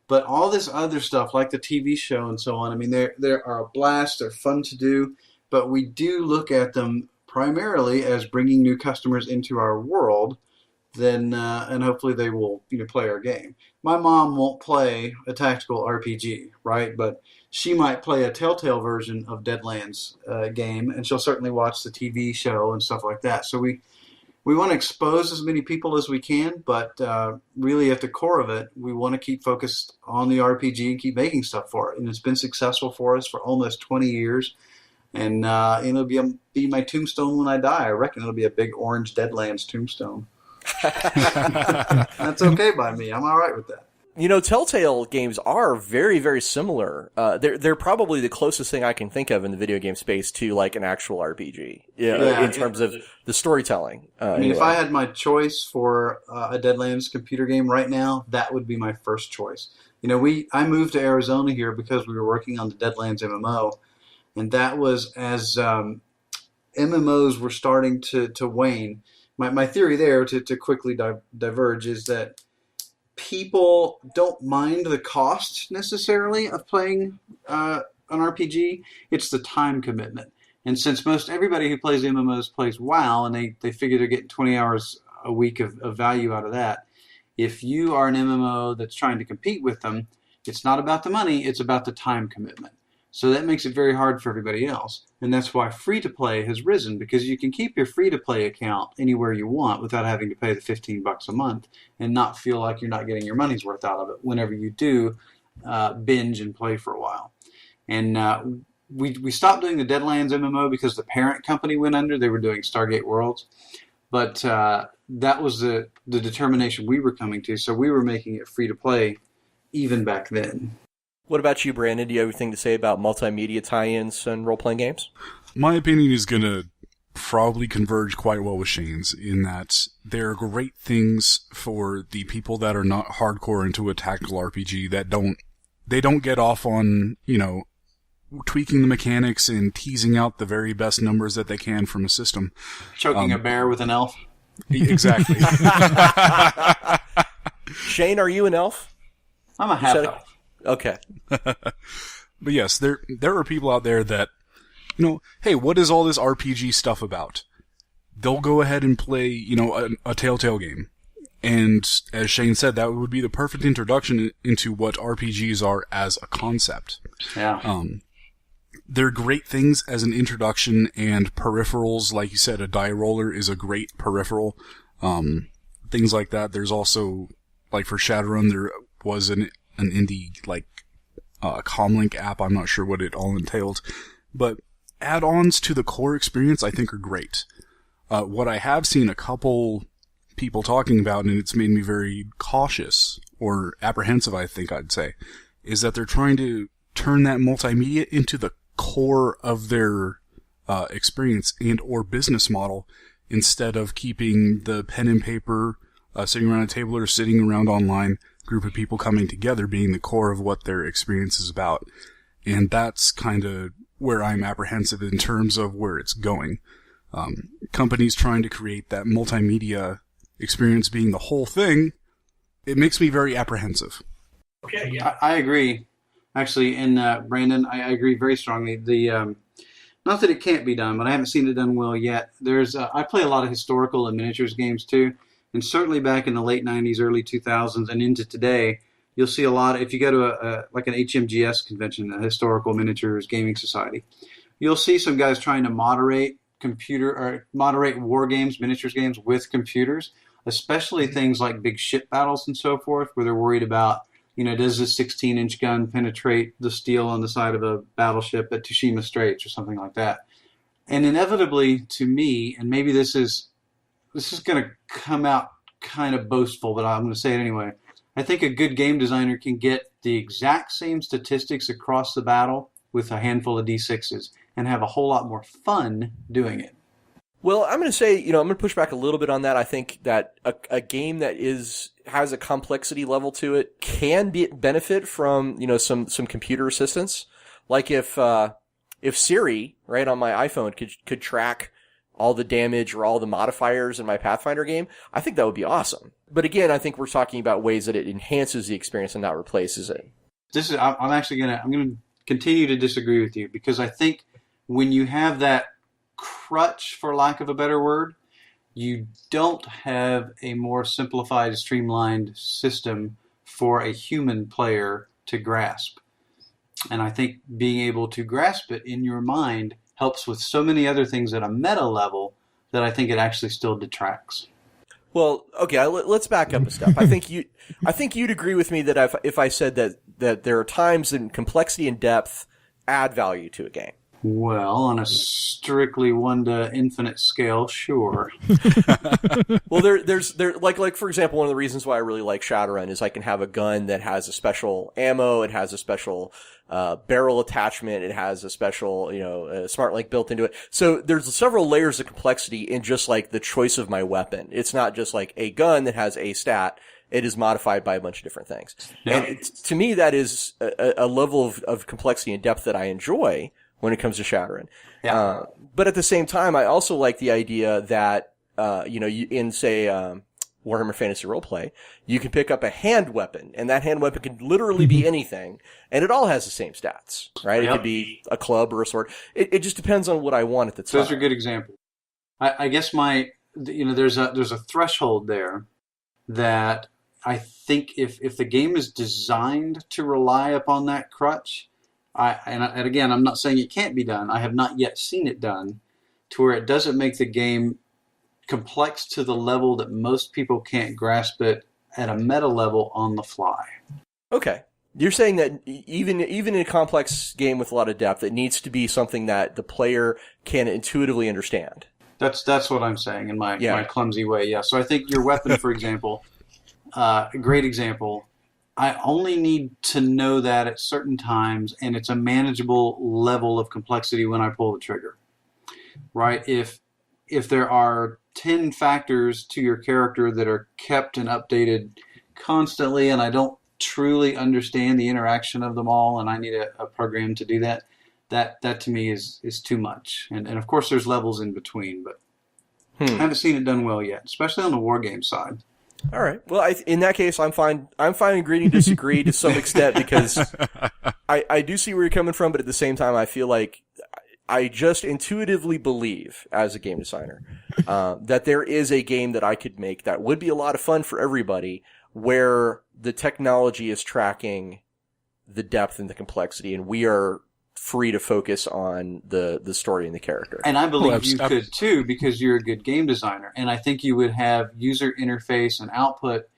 But all this other stuff, like the TV show and so on, I mean, they are a blast. They're fun to do, but we do look at them primarily as bringing new customers into our world, then and hopefully they will play our game. My mom won't play a tactical RPG, right? But she might play a Telltale version of Deadlands game, and she'll certainly watch the TV show and stuff like that. So we want to expose as many people as we can, but really at the core of it, we want to keep focused on the RPG and keep making stuff for it. And it's been successful for us for almost 20 years. And it'll be my tombstone when I die. I reckon it'll be a big orange Deadlands tombstone. That's okay by me. I'm all right with that. Telltale games are very, very similar. They're probably the closest thing I can think of in the video game space to like an actual RPG. In terms of the storytelling. If I had my choice for a Deadlands computer game right now, that would be my first choice. I moved to Arizona here because we were working on the Deadlands MMO. And that was as MMOs were starting to wane. My theory there, to quickly diverge, is that people don't mind the cost necessarily of playing an RPG. It's the time commitment. And since most everybody who plays MMOs plays WoW, and they figure they're getting 20 hours a week of value out of that, if you are an MMO that's trying to compete with them, it's not about the money, it's about the time commitment. So that makes it very hard for everybody else. And that's why free-to-play has risen, because you can keep your free-to-play account anywhere you want without having to pay the $15 a month and not feel like you're not getting your money's worth out of it whenever you do binge and play for a while. And we stopped doing the Deadlands MMO because the parent company went under. They were doing Stargate Worlds. But that was the determination we were coming to, so we were making it free-to-play even back then. What about you, Brandon? Do you have anything to say about multimedia tie-ins and role-playing games? My opinion is going to probably converge quite well with Shane's in that they're great things for the people that are not hardcore into a tactical RPG that don't get off on, tweaking the mechanics and teasing out the very best numbers that they can from a system. Choking a bear with an elf? Exactly. Shane, are you an elf? I'm a half-elf. Okay. But yes, there are people out there that, hey, what is all this RPG stuff about? They'll go ahead and play, a Telltale game. And as Shane said, that would be the perfect introduction into what RPGs are as a concept. Yeah. they're great things as an introduction, and peripherals, like you said, a die roller is a great peripheral. Things like that. There's also, like for Shadowrun, there was an indie, like, Comlink app. I'm not sure what it all entailed. But add-ons to the core experience, I think, are great. What I have seen a couple people talking about, and it's made me very cautious, or apprehensive, I think I'd say, is that they're trying to turn that multimedia into the core of their experience and or business model, instead of keeping the pen and paper, sitting around a table or sitting around online, group of people coming together being the core of what their experience is about. And that's kind of where I'm apprehensive in terms of where it's going. Companies trying to create that multimedia experience being the whole thing, it makes me very apprehensive. Okay, yeah. I agree. Actually, and Brandon, I agree very strongly. Not that it can't be done, but I haven't seen it done well yet. I play a lot of historical and miniatures games too, and certainly back in the late 90s, early 2000s, and into today, you'll see a lot. If you go to like an HMGS convention, a historical miniatures gaming society, you'll see some guys trying to moderate war games, miniatures games with computers, especially things like big ship battles and so forth, where they're worried about, does this 16-inch gun penetrate the steel on the side of a battleship at Tsushima Straits or something like that? And inevitably, to me, and maybe this is going to come out kind of boastful, but I'm going to say it anyway. I think a good game designer can get the exact same statistics across the battle with a handful of D6s and have a whole lot more fun doing it. Well, I'm going to say, I'm going to push back a little bit on that. I think that a game that has a complexity level to it can benefit from, some computer assistance. Like if Siri, right, on my iPhone could track all the damage or all the modifiers in my Pathfinder game, I think that would be awesome. But again, I think we're talking about ways that it enhances the experience and not replaces it. I'm going to continue to disagree with you, because I think when you have that crutch, for lack of a better word, you don't have a more simplified, streamlined system for a human player to grasp. And I think being able to grasp it in your mind helps with so many other things at a meta level that I think it actually still detracts. Well, okay, let's back up a step. I think you'd agree with me that if I said that there are times in complexity and depth add value to a game. Well, on a strictly 1 to infinite scale, sure. Well, there's like for example, one of the reasons why I really like Shadowrun is I can have a gun that has a special ammo, it has a special barrel attachment, it has a special smart link built into it. So there's several layers of complexity in just like the choice of my weapon. It's not just like a gun that has a stat. It is modified by a bunch of different things. Yeah. And to me, that is a level of complexity and depth that I enjoy when it comes to Shadowrun. Yeah. But at the same time, I also like the idea that, in say, Warhammer Fantasy Roleplay, you can pick up a hand weapon, and that hand weapon can literally be anything, and it all has the same stats, right? Yep. It could be a club or a sword. It just depends on what I want at the time. Those are good examples. I guess there's a threshold there that I think if the game is designed to rely upon that crutch, and again, I'm not saying it can't be done. I have not yet seen it done to where it doesn't make the game complex to the level that most people can't grasp it at a meta level on the fly. Okay. You're saying that even in a complex game with a lot of depth, it needs to be something that the player can intuitively understand. That's what I'm saying in my clumsy way, yeah. So I think your weapon, for example, a great example, I only need to know that at certain times, and it's a manageable level of complexity when I pull the trigger, right? If there are 10 factors to your character that are kept and updated constantly, and I don't truly understand the interaction of them all, and I need a program to do that, that to me is too much. And of course there's levels in between, but I haven't seen it done well yet, especially on the war game side. All right. Well, in that case, I'm fine agreeing to disagree to some extent, because I do see where you're coming from, but at the same time, I feel like I just intuitively believe, as a game designer, that there is a game that I could make that would be a lot of fun for everybody, where the technology is tracking the depth and the complexity, and we are free to focus on the story and the character. And I believe you could too, because you're a good game designer. And I think you would have user interface and output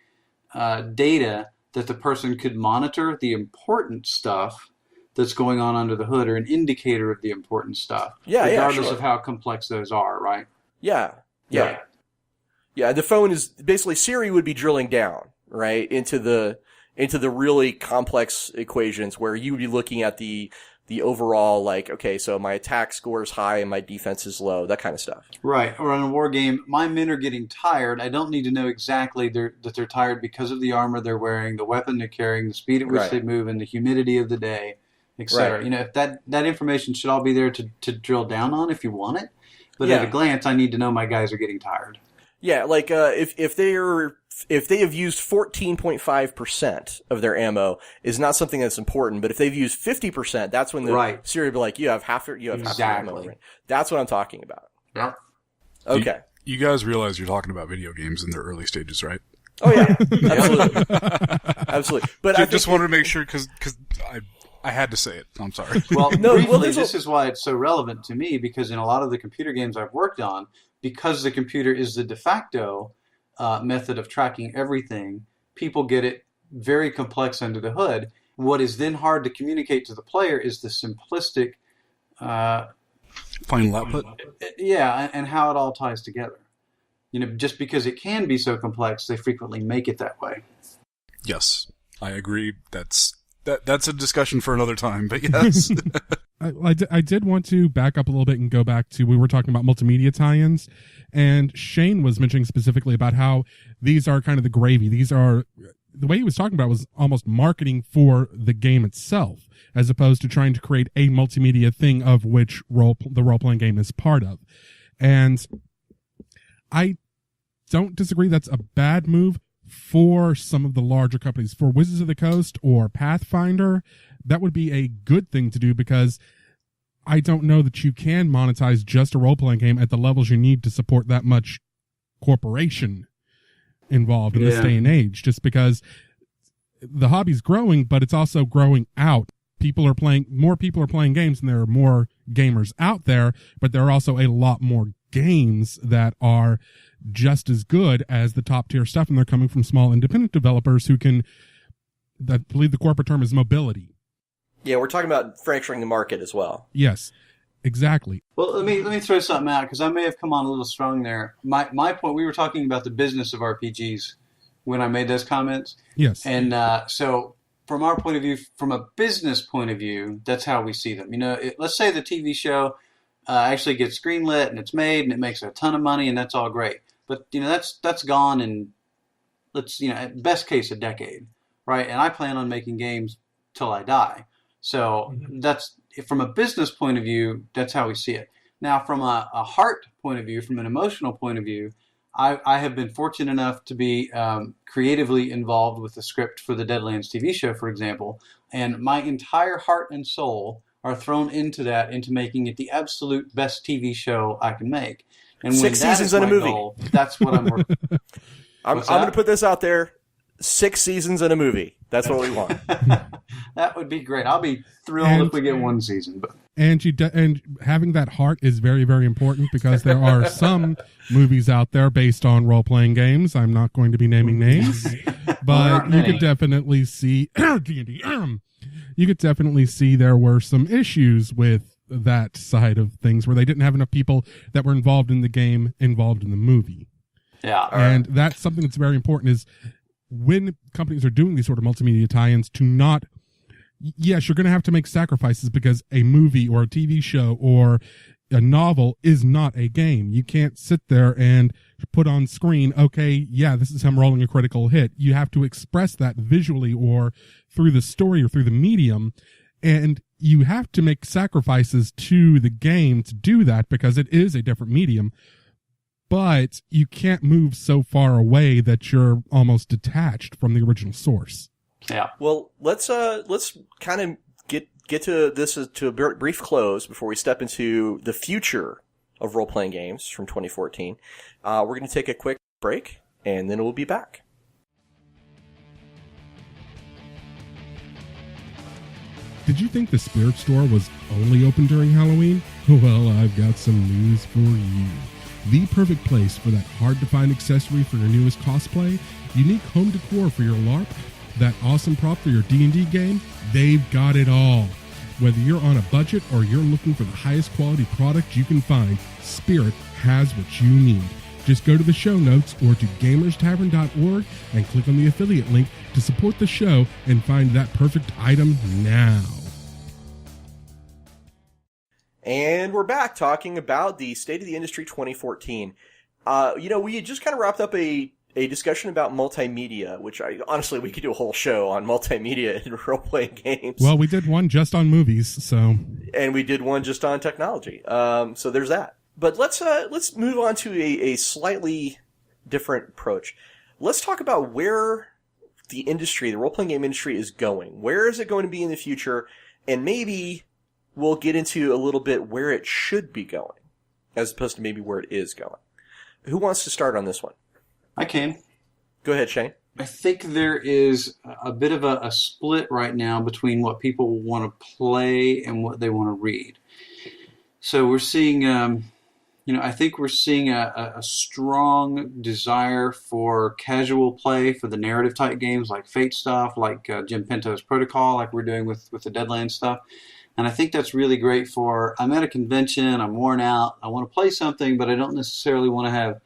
data that the person could monitor the important stuff that's going on under the hood, or an indicator of the important stuff. Regardless of how complex those are, right? Yeah. The phone is basically, Siri would be drilling down, right, into the really complex equations where you would be looking at the overall, like, okay, so my attack score is high and my defense is low, that kind of stuff. Right. Or in a war game, my men are getting tired. I don't need to know exactly that they're tired because of the armor they're wearing, the weapon they're carrying, the speed at which they move, and the humidity of the day, etc. Right. If that information should all be there to drill down on if you want it. But at a glance, I need to know my guys are getting tired. Yeah, like if they have used 14.5% of their ammo is not something that's important, but if they've used 50%, that's when the Siri will be like, you have half your ammo. That's what I'm talking about. Yeah. Okay. You guys realize you're talking about video games in their early stages, right? Oh yeah, absolutely. But I just wanted to make sure because I had to say it. I'm sorry. Well, this is why it's so relevant to me, because in a lot of the computer games I've worked on, because the computer is the de facto method of tracking everything, people get it very complex under the hood. What is then hard to communicate to the player is the simplistic final output. Yeah, and how it all ties together. Just because it can be so complex, they frequently make it that way. Yes, I agree. That's a discussion for another time, but yes. I did want to back up a little bit and go back to, we were talking about multimedia tie-ins, and Shane was mentioning specifically about how these are kind of the gravy. These are, the way he was talking about was almost marketing for the game itself, as opposed to trying to create a multimedia thing of which the role-playing game is part of. And I don't disagree that's a bad move for some of the larger companies. For Wizards of the Coast or Pathfinder, that would be a good thing to do, because I don't know that you can monetize just a role-playing game at the levels you need to support that much corporation involved in this day and age, just because the hobby's growing, but it's also growing out. More people are playing games, and there are more gamers out there, but there are also a lot more games that are just as good as the top tier stuff, and they're coming from small independent developers who can, I believe the corporate term is mobility. Yeah, we're talking about fracturing the market as well. Yes, exactly. Well, let me throw something out, because I may have come on a little strong there. My point, we were talking about the business of RPGs when I made those comments. Yes. And so from our point of view, from a business point of view, that's how we see them. Let's say the TV show actually gets greenlit and it's made and it makes a ton of money, and that's all great. But that's gone in, at best case, a decade, right? And I plan on making games till I die. So that's, from a business point of view, that's how we see it. Now, from a heart point of view, from an emotional point of view, I have been fortunate enough to be creatively involved with the script for the Deadlands TV show, for example, and my entire heart and soul are thrown into making it the absolute best TV show I can make. And 6 seasons and a movie. Goal, that's what I'm working. I'm going to put this out there. 6 seasons and a movie. That's what we want. That would be great. I'll be thrilled if we get 1 season. But and having that heart is very, very important, because there are some movies out there based on role-playing games. I'm not going to be naming names, but you could definitely see you could definitely see there were some issues with that side of things, where they didn't have enough people that were involved in the game involved in the movie. Yeah. And that's something that's very important, is when companies are doing these sort of multimedia tie-ins, to not, yes, you're going to have to make sacrifices, because a movie or a TV show or a novel is not a game. You can't sit there and put on screen, okay, yeah, this is him rolling a critical hit. You have to express that visually or through the story or through the medium, and you have to make sacrifices to the game to do that, because it is a different medium. But you can't move so far away that you're almost detached from the original source. Yeah. Well, let's kind of get to this to a brief close before we step into the future of role-playing games from 2014. We're going to take a quick break, and then we'll be back. Did you think the Spirit Store was only open during Halloween? Well, I've got some news for you. The perfect place for that hard-to-find accessory for your newest cosplay, unique home decor for your LARP, that awesome prop for your D&D game, they've got it all. Whether you're on a budget or you're looking for the highest quality product you can find, Spirit has what you need. Just go to the show notes or to gamerstavern.org and click on the affiliate link to support the show and find that perfect item now. And we're back talking about the State of the Industry 2014. We had just kind of wrapped up a discussion about multimedia, which honestly, we could do a whole show on multimedia in role-playing games. Well, we did one just on movies, so. And we did one just on technology. So there's that. But let's move on to a slightly different approach. Let's talk about where the industry, the role-playing game industry, is going. Where is it going to be in the future? And maybe we'll get into a little bit where it should be going, as opposed to maybe where it is going. Who wants to start on this one? I can. Go ahead, Shane. I think there is a bit of a split right now between what people want to play and what they want to read. So we're seeing, I think we're seeing a strong desire for casual play for the narrative type games like Fate stuff, like Jim Pinto's Protocol, like we're doing with the Deadlands stuff. And I think that's really great for, I'm at a convention, I'm worn out, I want to play something, but I don't necessarily want to have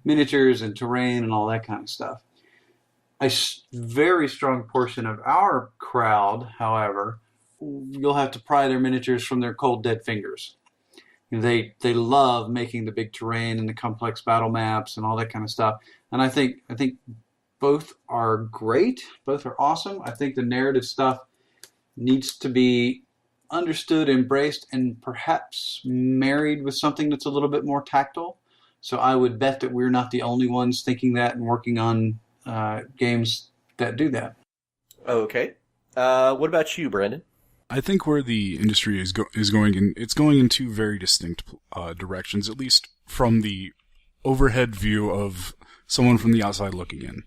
miniatures and terrain and all that kind of stuff. A very strong portion of our crowd, however, you'll have to pry their miniatures from their cold, dead fingers. They love making the big terrain and the complex battle maps and all that kind of stuff. And I think both are great. Both are awesome. I think the narrative stuff needs to be understood, embraced, and perhaps married with something that's a little bit more tactile. So I would bet that we're not the only ones thinking that and working on games that do that. Okay. What about you, Brandon? I think where the industry is going, it's going in two very distinct directions, at least from the overhead view of someone from the outside looking in.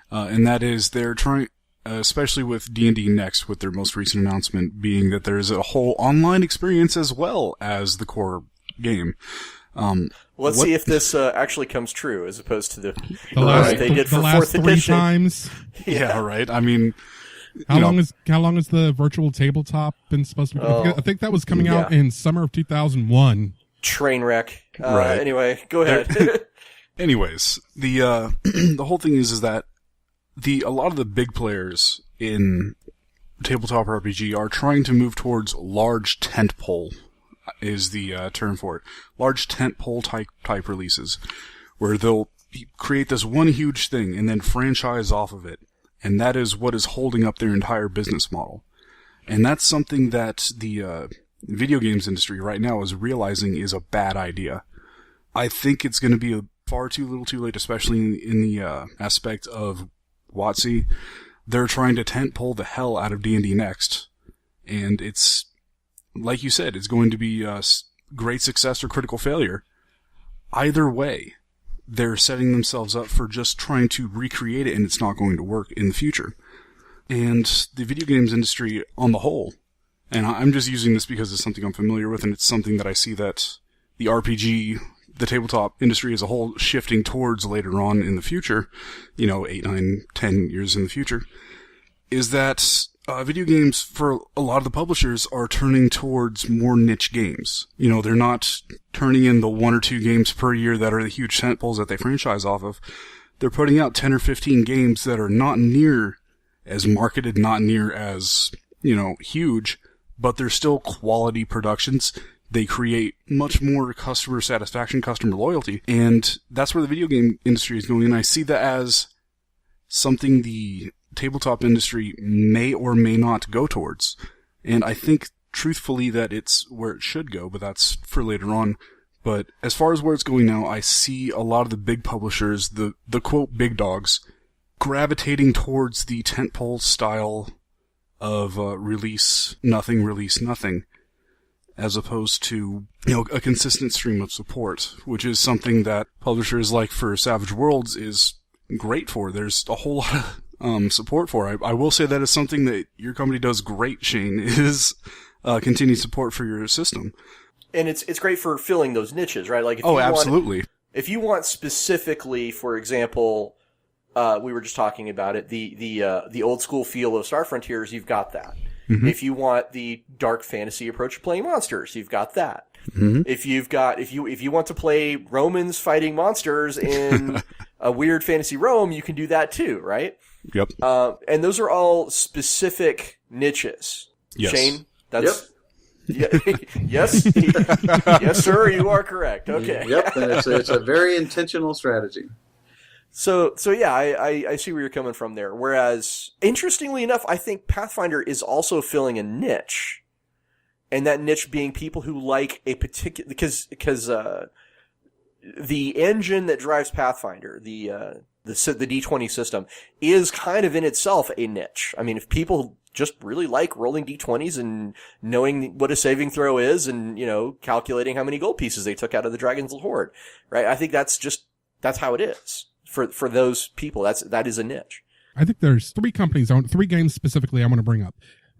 And that is they're trying, especially with D&D Next, with their most recent announcement being that there's a whole online experience as well as the core game. Let's see if this actually comes true, as opposed to the last, they did for the last 4th 3 edition. times. Yeah, right. I mean, how long is the virtual tabletop been supposed to be? I think that was coming out in summer of 2001. Train wreck. Right. Anyway, go ahead. Anyways, the the whole thing is that a lot of the big players in tabletop RPG are trying to move towards large tentpole, is the term for it. Large tentpole type releases, where they'll create this one huge thing and then franchise off of it. And that is what is holding up their entire business model. And that's something that the video games industry right now is realizing is a bad idea. I think it's going to be far too little too late, especially in the aspect of WotC. They're trying to tentpole the hell out of D&D Next. And it's, like you said, it's going to be a great success or critical failure. Either way, they're setting themselves up for just trying to recreate it, and it's not going to work in the future. And the video games industry on the whole, and I'm just using this because it's something I'm familiar with, and it's something that I see that the RPG, the tabletop industry as a whole, shifting towards later on in the future, 8, 9, 10 years in the future, is that video games, for a lot of the publishers, are turning towards more niche games. They're not turning in the 1 or 2 games per year that are the huge tentpoles that they franchise off of. They're putting out 10 or 15 games that are not near as marketed, not near as, huge, but they're still quality productions. They create much more customer satisfaction, customer loyalty, and that's where the video game industry is going. And I see that as something the tabletop industry may or may not go towards. And I think, truthfully, that it's where it should go, but that's for later on. But as far as where it's going now, I see a lot of the big publishers, the quote big dogs, gravitating towards the tentpole style of release nothing, as opposed to a consistent stream of support, which is something that publishers like for Savage Worlds is great for. There's a whole lot of support for. I will say that is something that your company does great, Shane, is continued support for your system. And it's great for filling those niches, right? Like, absolutely. If you want specifically, for example, we were just talking about it, the old school feel of Star Frontiers, you've got that. Mm-hmm. If you want the dark fantasy approach of playing monsters, you've got that. Mm-hmm. If you want to play Romans fighting monsters in a weird fantasy Rome, you can do that too, right? Yep. And those are all specific niches. Yes. Shane, that's yes, yes, sir. You are correct. Okay. Yep, and it's a very intentional strategy. So yeah, I see where you're coming from there. Whereas, interestingly enough, I think Pathfinder is also filling a niche, and that niche being people who like a particular because the engine that drives Pathfinder, the D20 system, is kind of in itself a niche. I mean, if people just really like rolling D20s and knowing what a saving throw is and, calculating how many gold pieces they took out of the Dragon's Hoard, right? I think that's how it is for those people. That is a niche. I think there's three games specifically I want to bring up.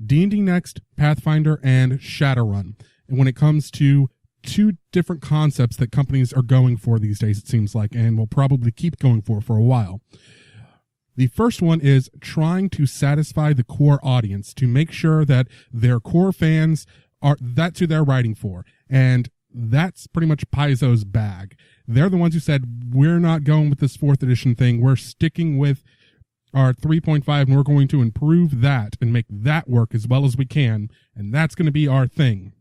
D&D Next, Pathfinder, and Shadowrun. And when it comes to two different concepts that companies are going for these days, it seems like, and will probably keep going for a while. The first one is trying to satisfy the core audience, to make sure that their core fans that's who they're writing for. And that's pretty much Paizo's bag. They're the ones who said, we're not going with this 4th edition thing. We're sticking with our 3.5 and we're going to improve that and make that work as well as we can. And that's going to be our thing.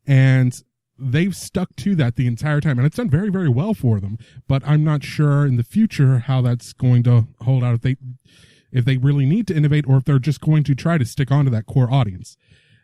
And they've stuck to that the entire time, and it's done very, very well for them. But I'm not sure in the future how that's going to hold out, if they really need to innovate or if they're just going to try to stick onto that core audience.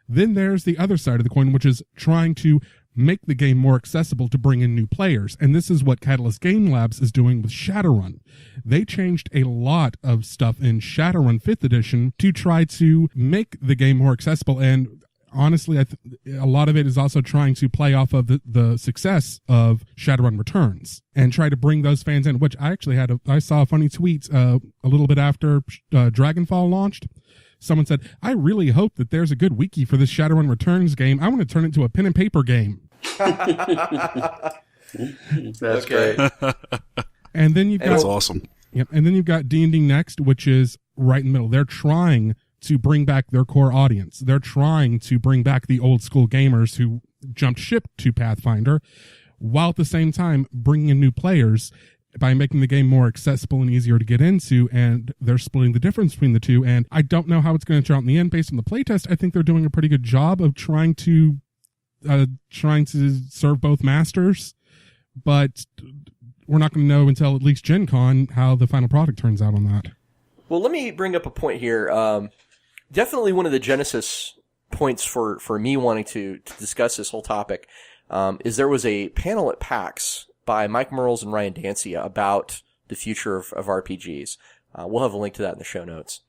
Then there's the other side of the coin, which is trying to make the game more accessible to bring in new players. And this is what Catalyst Game Labs is doing with Shadowrun. They changed a lot of stuff in Shadowrun 5th edition to try to make the game more accessible. And honestly, a lot of it is also trying to play off of the success of Shadowrun Returns and try to bring those fans in, which I actually I saw a funny tweet a little bit after Dragonfall launched. Someone said, I really hope that there's a good wiki for this Shadowrun Returns game. I want to turn it into a pen and paper game. That's great. And then That's awesome. Yep. And then you've got D&D Next, which is right in the middle. They're trying to bring back their core audience. They're trying to bring back the old school gamers who jumped ship to Pathfinder, while at the same time bringing in new players by making the game more accessible and easier to get into, and they're splitting the difference between the two. And I don't know how it's going to turn out in the end based on the playtest. I think they're doing a pretty good job of trying to serve both masters, but we're not going to know until at least Gen Con how the final product turns out on that. Well, let me bring up a point here. Definitely one of the genesis points for me wanting to discuss this whole topic is there was a panel at PAX by Mike Merles and Ryan Dancia about the future of RPGs. We'll have a link to that in the show notes.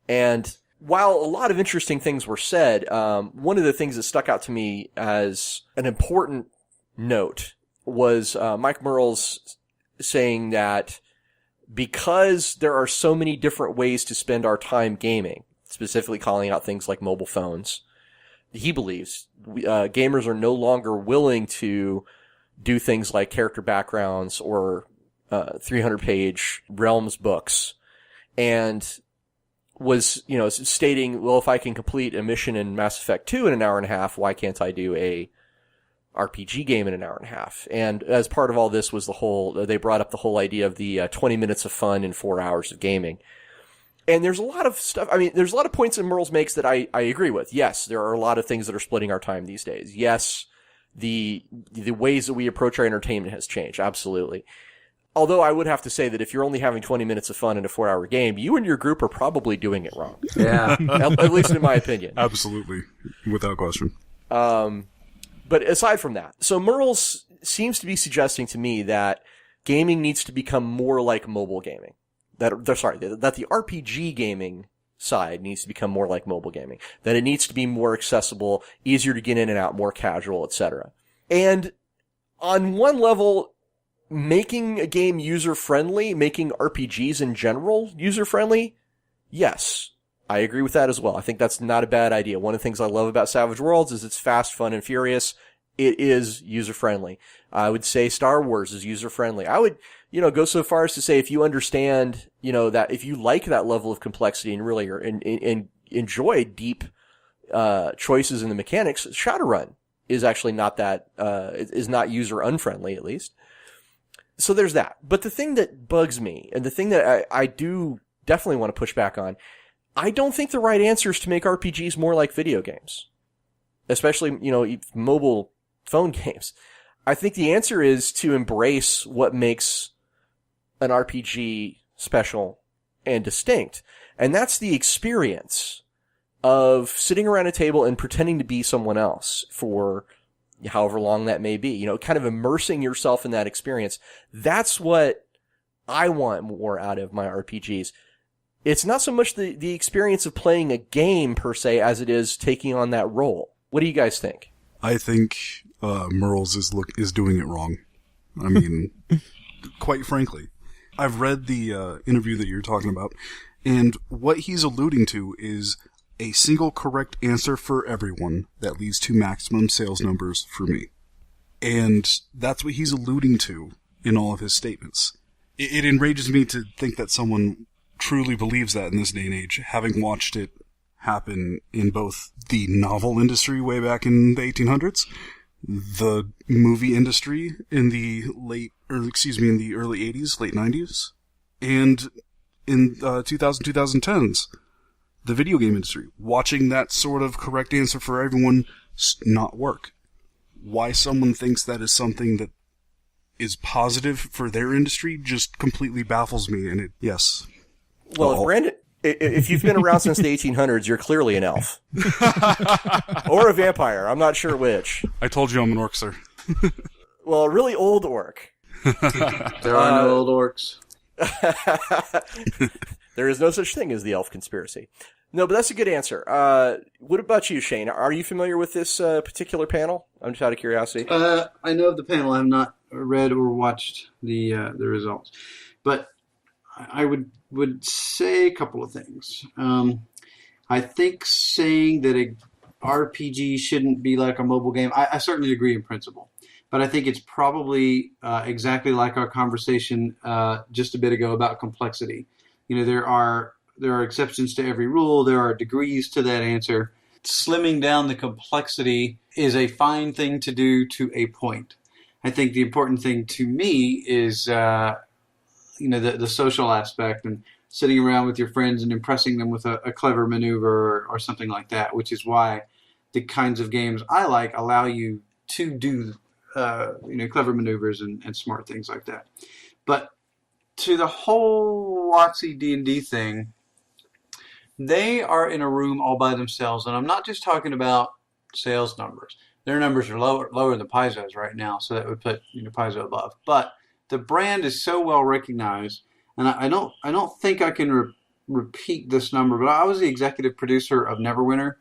And while a lot of interesting things were said, one of the things that stuck out to me as an important note was Mike Merles saying that because there are so many different ways to spend our time gaming, specifically calling out things like mobile phones, he believes gamers are no longer willing to do things like character backgrounds or 300-page Realms books, and was, stating, well, if I can complete a mission in Mass Effect 2 in an hour and a half, why can't I do a RPG game in an hour and a half? And as part of all this was they brought up the whole idea of the 20 minutes of fun in 4 hours of gaming. And there's a lot of stuff, there's a lot of points that Merles makes that I agree with. Yes, there are a lot of things that are splitting our time these days. Yes, the ways that we approach our entertainment has changed, absolutely. Although I would have to say that if you're only having 20 minutes of fun in a 4-hour game, you and your group are probably doing it wrong. Yeah. At least in my opinion. Absolutely. Without question. But aside from that, so Merles seems to be suggesting to me that gaming needs to become more like mobile gaming. That the RPG gaming side needs to become more like mobile gaming. That it needs to be more accessible, easier to get in and out, more casual, etc. And on one level, making a game user-friendly, making RPGs in general user-friendly, Yes, I agree with that as well. I think that's not a bad idea. One of the things I love about Savage Worlds is it's fast, fun, and furious. It is user-friendly. I would say Star Wars is user-friendly. I would, go so far as to say if you understand, that if you like that level of complexity and really and enjoy deep choices in the mechanics, Shadowrun is actually not that, is not user-unfriendly, at least. So there's that. But the thing that bugs me, and the thing that I do definitely want to push back on, I don't think the right answer is to make RPGs more like video games. Especially, mobile phone games. I think the answer is to embrace what makes an RPG special and distinct. And that's the experience of sitting around a table and pretending to be someone else for however long that may be, kind of immersing yourself in that experience. That's what I want more out of my RPGs. It's not so much the experience of playing a game per se as it is taking on that role. What do you guys think? I think Merles is doing it wrong. I mean, quite frankly. I've read the interview that you're talking about, and what he's alluding to is a single correct answer for everyone that leads to maximum sales numbers for me. And that's what he's alluding to in all of his statements. It enrages me to think that someone truly believes that in this day and age, having watched it happen in both the novel industry way back in the 1800s, the movie industry in the early 80s, late 90s, and in 2010s, the video game industry. Watching that sort of correct answer for everyone not work. Why someone thinks that is something that is positive for their industry just completely baffles me, and yes. Well, Brandon, if you've been around since the 1800s, you're clearly an elf. Or a vampire. I'm not sure which. I told you I'm an orc, sir. Well, a really old orc. There are no old orcs. There is no such thing as the elf conspiracy. No, but that's a good answer. What about you, Shane? Are you familiar with this particular panel? I'm just out of curiosity. I know of the panel. I have not read or watched the results. But I would say a couple of things. I think saying that a RPG shouldn't be like a mobile game, I certainly agree in principle. But I think it's probably exactly like our conversation just a bit ago about complexity. There are exceptions to every rule. There are degrees to that answer. Slimming down the complexity is a fine thing to do to a point. I think the important thing to me is the social aspect and sitting around with your friends and impressing them with a clever maneuver or something like that, which is why the kinds of games I like allow you to do clever maneuvers and smart things like that. But to the whole WotC D&D thing, they are in a room all by themselves, and I'm not just talking about sales numbers. Their numbers are lower than Paizo's right now, so that would put Paizo above. But the brand is so well recognized, and I don't think I can repeat this number, but I was the executive producer of Neverwinter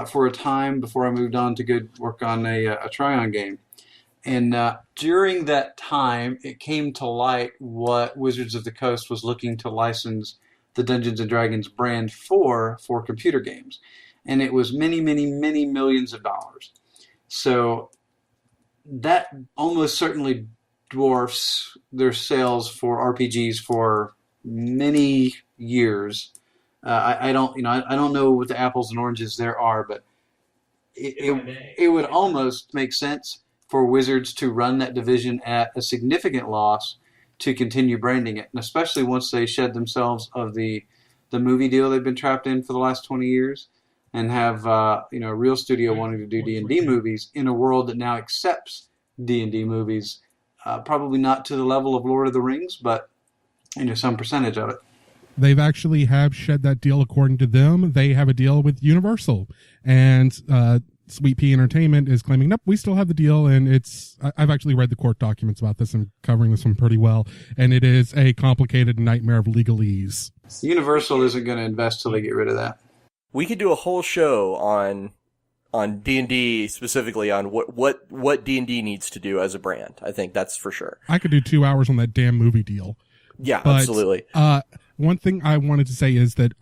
for a time before I moved on to go work on a Tryon game. And during that time, it came to light what Wizards of the Coast was looking to license the Dungeons & Dragons brand for computer games. And it was many, many, many millions of dollars. So that almost certainly dwarfs their sales for RPGs for many years. I don't know what the apples and oranges there are, but it would almost make sense for Wizards to run that division at a significant loss to continue branding it, and especially once they shed themselves of the movie deal they've been trapped in for the last 20 years, and have a real studio wanting to do D&D movies in a world that now accepts D&D movies, probably not to the level of Lord of the Rings, but some percentage of it. They've actually have shed that deal. According to them, they have a deal with Universal, and Sweet Pea Entertainment is claiming, nope, we still have the deal, and I've actually read the court documents about this and covering this one pretty well, and it is a complicated nightmare of legalese. Universal isn't going to invest till they get rid of that. We could do a whole show on D&D, specifically on what D&D needs to do as a brand. I think that's for sure. I could do 2 hours on that damn movie deal. Yeah, but, absolutely. one thing I wanted to say is that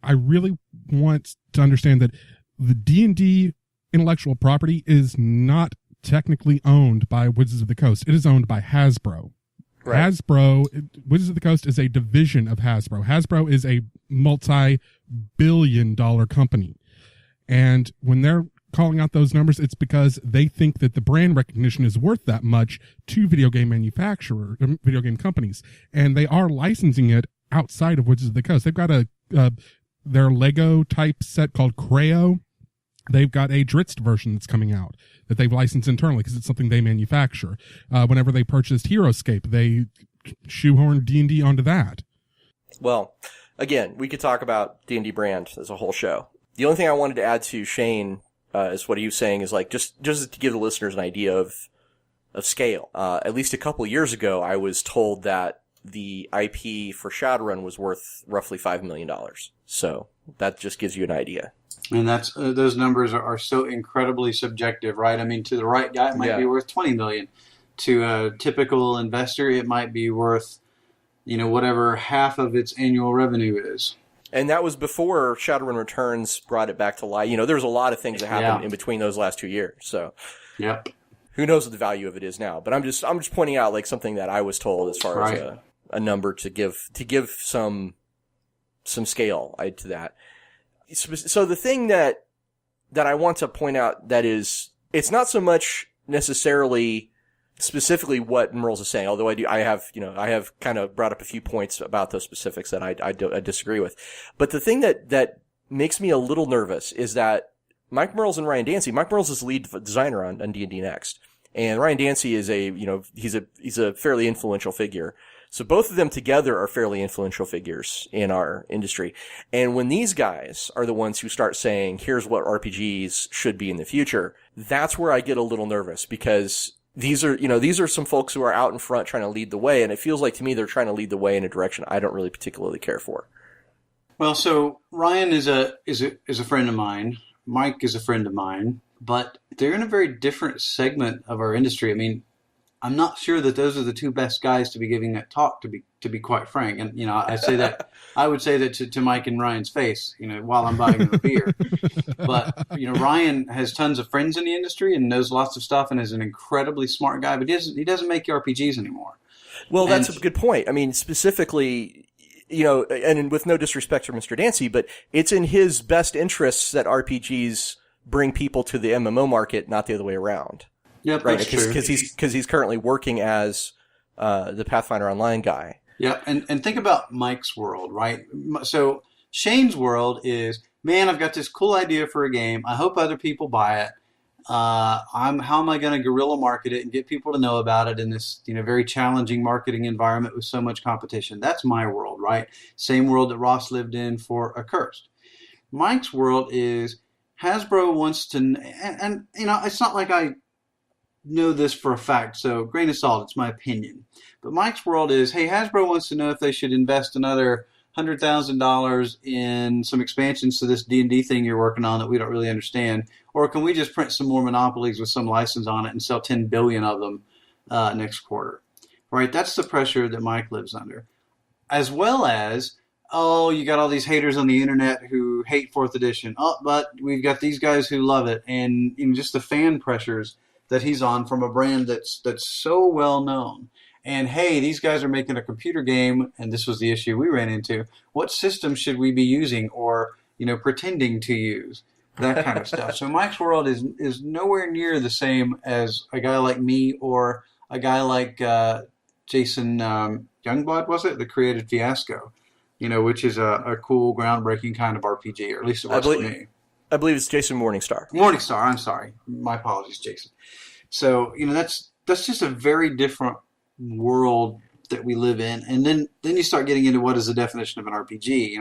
I really want to understand that the D&D intellectual property is not technically owned by Wizards of the Coast. It is owned by Hasbro. Right. Wizards of the Coast is a division of Hasbro. Hasbro is a multi-billion-dollar company. And when they're calling out those numbers, it's because they think that the brand recognition is worth that much to video game video game companies. And they are licensing it outside of Wizards of the Coast. They've got their Lego type set called Creo. They've got a Dritz version that's coming out that they've licensed internally because it's something they manufacture. Whenever they purchased HeroScape, they shoehorned D&D onto that. Well, again, we could talk about D&D brand as a whole show. The only thing I wanted to add to Shane is what he was saying is like just to give the listeners an idea of scale. At least a couple years ago, I was told that the IP for Shadowrun was worth roughly $5 million. So that just gives you an idea. And that's those numbers are so incredibly subjective, right? I mean, to the right guy, it might be worth $20 million. To a typical investor, it might be worth, whatever half of its annual revenue is. And that was before Shadowrun Returns brought it back to life. There was a lot of things that happened in between those last 2 years. So, yep. Who knows what the value of it is now? But I'm just pointing out like something that I was told as far as a number to give some scale to that. So the thing that I want to point out that is, it's not so much necessarily specifically what Merles is saying, although I have kind of brought up a few points about those specifics that I disagree with. But the thing that makes me a little nervous is that Mike Merles and Ryan Dancey, Mike Merles is the lead designer on D&D Next. And Ryan Dancey is he's a fairly influential figure. So both of them together are fairly influential figures in our industry. And when these guys are the ones who start saying, here's what RPGs should be in the future, that's where I get a little nervous, because these are some folks who are out in front trying to lead the way. And it feels like to me they're trying to lead the way in a direction I don't really particularly care for. Well, so Ryan is a friend of mine. Mike is a friend of mine, but they're in a very different segment of our industry. I mean, I'm not sure that those are the two best guys to be giving that talk, to be quite frank. And, I say that, I would say that to Mike and Ryan's face, while I'm buying them a beer. But, Ryan has tons of friends in the industry and knows lots of stuff and is an incredibly smart guy, but he doesn't make RPGs anymore. Well, that's a good point. I mean, specifically, and with no disrespect for Mr. Dancy, but it's in his best interests that RPGs bring people to the MMO market, not the other way around. Yep, right, that's true. Because he's currently working as the Pathfinder Online guy. Yeah, and think about Mike's world, right? So Shane's world is, man, I've got this cool idea for a game. I hope other people buy it. How am I going to guerrilla market it and get people to know about it in this very challenging marketing environment with so much competition? That's my world, right? Same world that Ross lived in for Accursed. Mike's world is Hasbro wants to, and it's not like I know this for a fact, so grain of salt, it's my opinion. But Mike's world is, hey, Hasbro wants to know if they should invest another $100,000 in some expansions to this D&D thing you're working on that we don't really understand, or can we just print some more monopolies with some license on it and sell 10 billion of them next quarter? Right? That's the pressure that Mike lives under. As well as, you got all these haters on the internet who hate 4th edition. But we've got these guys who love it, and just the fan pressures that he's on from a brand that's so well known. And hey, these guys are making a computer game, and this was the issue we ran into. What system should we be using or pretending to use? That kind of stuff. So Mike's world is nowhere near the same as a guy like me or a guy like Jason Youngblood, was it? The created Fiasco, which is a cool, groundbreaking kind of RPG, or at least it was for me. I believe it's Jason Morningstar. Morningstar, I'm sorry. My apologies, Jason. So, that's just a very different world that we live in. And then you start getting into what is the definition of an RPG.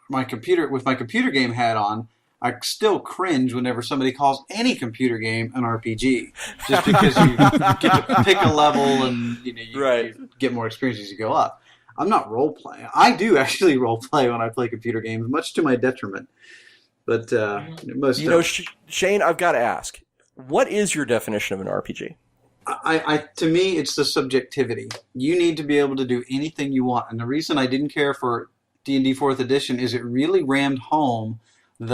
My computer game hat on, I still cringe whenever somebody calls any computer game an RPG, just because you get to pick a level and you get more experience as you go up. I'm not role playing. I do actually role play when I play computer games, much to my detriment. But most Shane, I've got to ask, what is your definition of an RPG? To me, it's the subjectivity. You need to be able to do anything you want. And the reason I didn't care for D&D 4th edition is it really rammed home and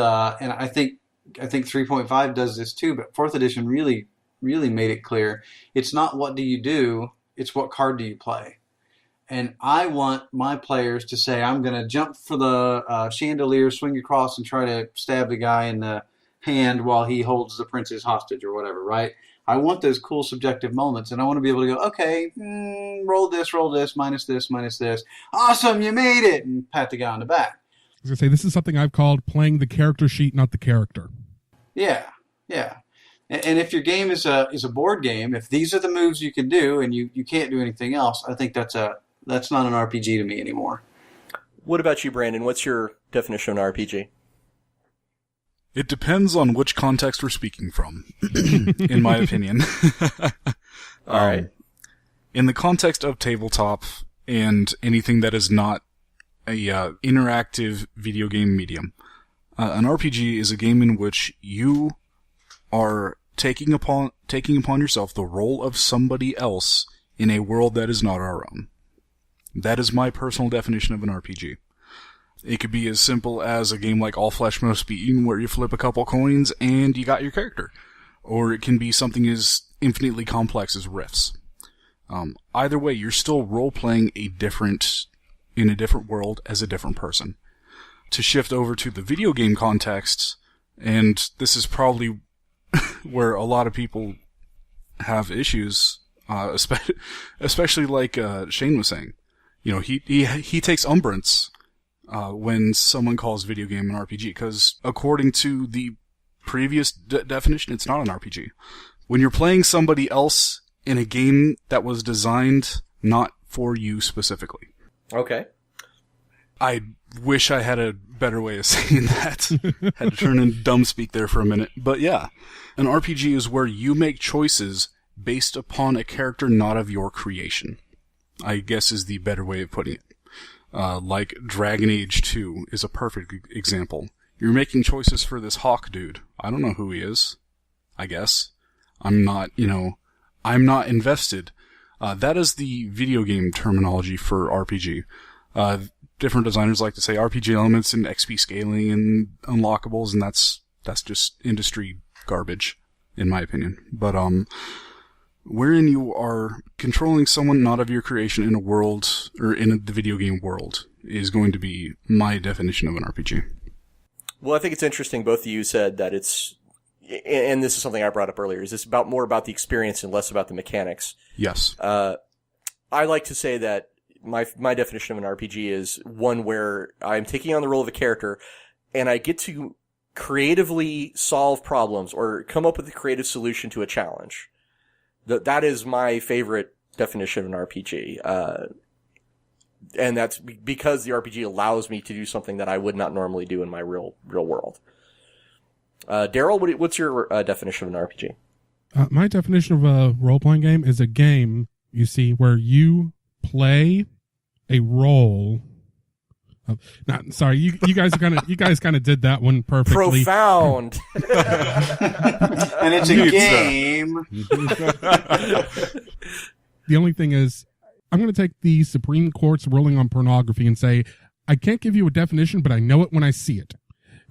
I think 3.5 does this too, but 4th edition really made it clear. It's not what do you do, it's what card do you play. And I want my players to say, I'm going to jump for the chandelier, swing across, and try to stab the guy in the hand while he holds the princess hostage or whatever, right? I want those cool subjective moments, and I want to be able to go, okay, roll this, minus this. Awesome, you made it! And pat the guy on the back. I was going to say, this is something I've called playing the character sheet, not the character. Yeah. And if your game is a board game, if these are the moves you can do and you can't do anything else, I think that's not an RPG to me anymore. What about you, Brandon? What's your definition of an RPG? It depends on which context we're speaking from, in my opinion. All right. In the context of tabletop and anything that is not a interactive video game medium, an RPG is a game in which you are taking upon yourself the role of somebody else in a world that is not our own. That is my personal definition of an RPG. It could be as simple as a game like All Flesh Must Be Eaten, where you flip a couple coins and you got your character. Or it can be something as infinitely complex as Rifts. Either way, you're still role-playing in a different world as a different person. To shift over to the video game context, and this is probably where a lot of people have issues, especially like Shane was saying. You know, he takes umbrance when someone calls video game an RPG, because according to the previous definition, it's not an RPG. When you're playing somebody else in a game that was designed not for you specifically. Okay. I wish I had a better way of saying that. Had to turn in dumb speak there for a minute. But yeah, an RPG is where you make choices based upon a character not of your creation, I guess is the better way of putting it. Like Dragon Age 2 is a perfect example. You're making choices for this Hawk dude. I don't know who he is, I guess. I'm not invested. That is the video game terminology for RPG. Different designers like to say RPG elements and XP scaling and unlockables, and that's just industry garbage, in my opinion. But, wherein you are controlling someone not of your creation in a world, or in the video game world, is going to be my definition of an RPG. Well, I think it's interesting both of you said that it's, and this is something I brought up earlier, is this more about the experience and less about the mechanics. Yes. I like to say that my definition of an RPG is one where I'm taking on the role of a character and I get to creatively solve problems or come up with a creative solution to a challenge. That is my favorite definition of an RPG. And that's because the RPG allows me to do something that I would not normally do in my real world. Daryl, what's your definition of an RPG? My definition of a role-playing game is a game, you see, where you play a role. Sorry, you guys kind of did that one perfectly. Profound. And it's a game. The only thing is, I'm going to take the Supreme Court's ruling on pornography and say, I can't give you a definition, but I know it when I see it.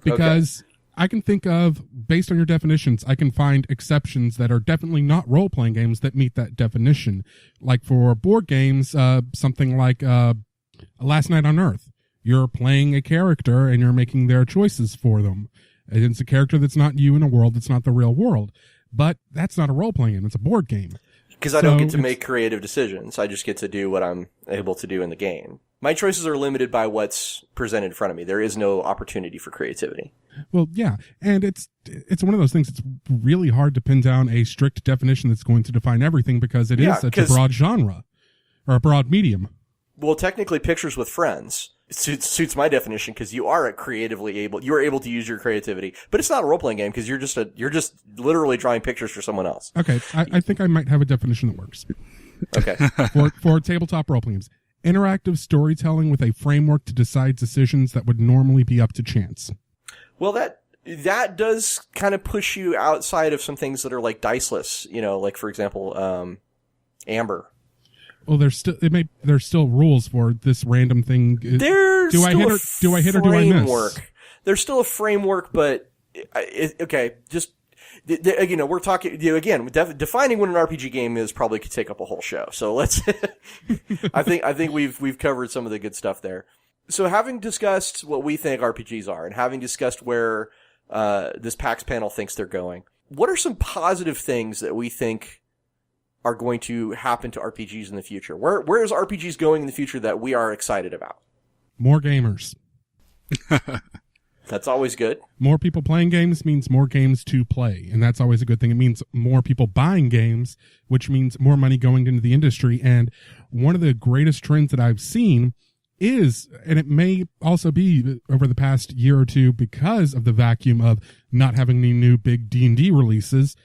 Because I can think of, based on your definitions, I can find exceptions that are definitely not role-playing games that meet that definition. Like for board games, something like Last Night on Earth. You're playing a character and you're making their choices for them. And it's a character that's not you in a world that's not the real world. But that's not a role-playing game. It's a board game. Because I don't get to make creative decisions. I just get to do what I'm able to do in the game. My choices are limited by what's presented in front of me. There is no opportunity for creativity. Well, yeah. And it's one of those things. It's really hard to pin down a strict definition that's going to define everything because it is such a broad genre or a broad medium. Well, technically, pictures with friends suits my definition because you are able to use your creativity, but it's not a role playing game because you're just literally drawing pictures for someone else. Okay, I think I might have a definition that works. Okay, for tabletop role playing games, interactive storytelling with a framework to decide decisions that would normally be up to chance. Well, that that does kind of push you outside of some things that are like diceless, like for example, Amber. Well, there's still rules for this random thing. There's do I hit or do I miss? There's still a framework, but okay, just we're talking again. Defining what an RPG game is probably could take up a whole show. So let's. I think we've covered some of the good stuff there. So having discussed what we think RPGs are, and having discussed where this PAX panel thinks they're going, what are some positive things that we think are going to happen to RPGs in the future? Where is RPGs going in the future that we are excited about? More gamers. That's always good. More people playing games means more games to play, and that's always a good thing. It means more people buying games, which means more money going into the industry. And one of the greatest trends that I've seen is, and it may also be over the past year or two because of the vacuum of not having any new big D&D releases,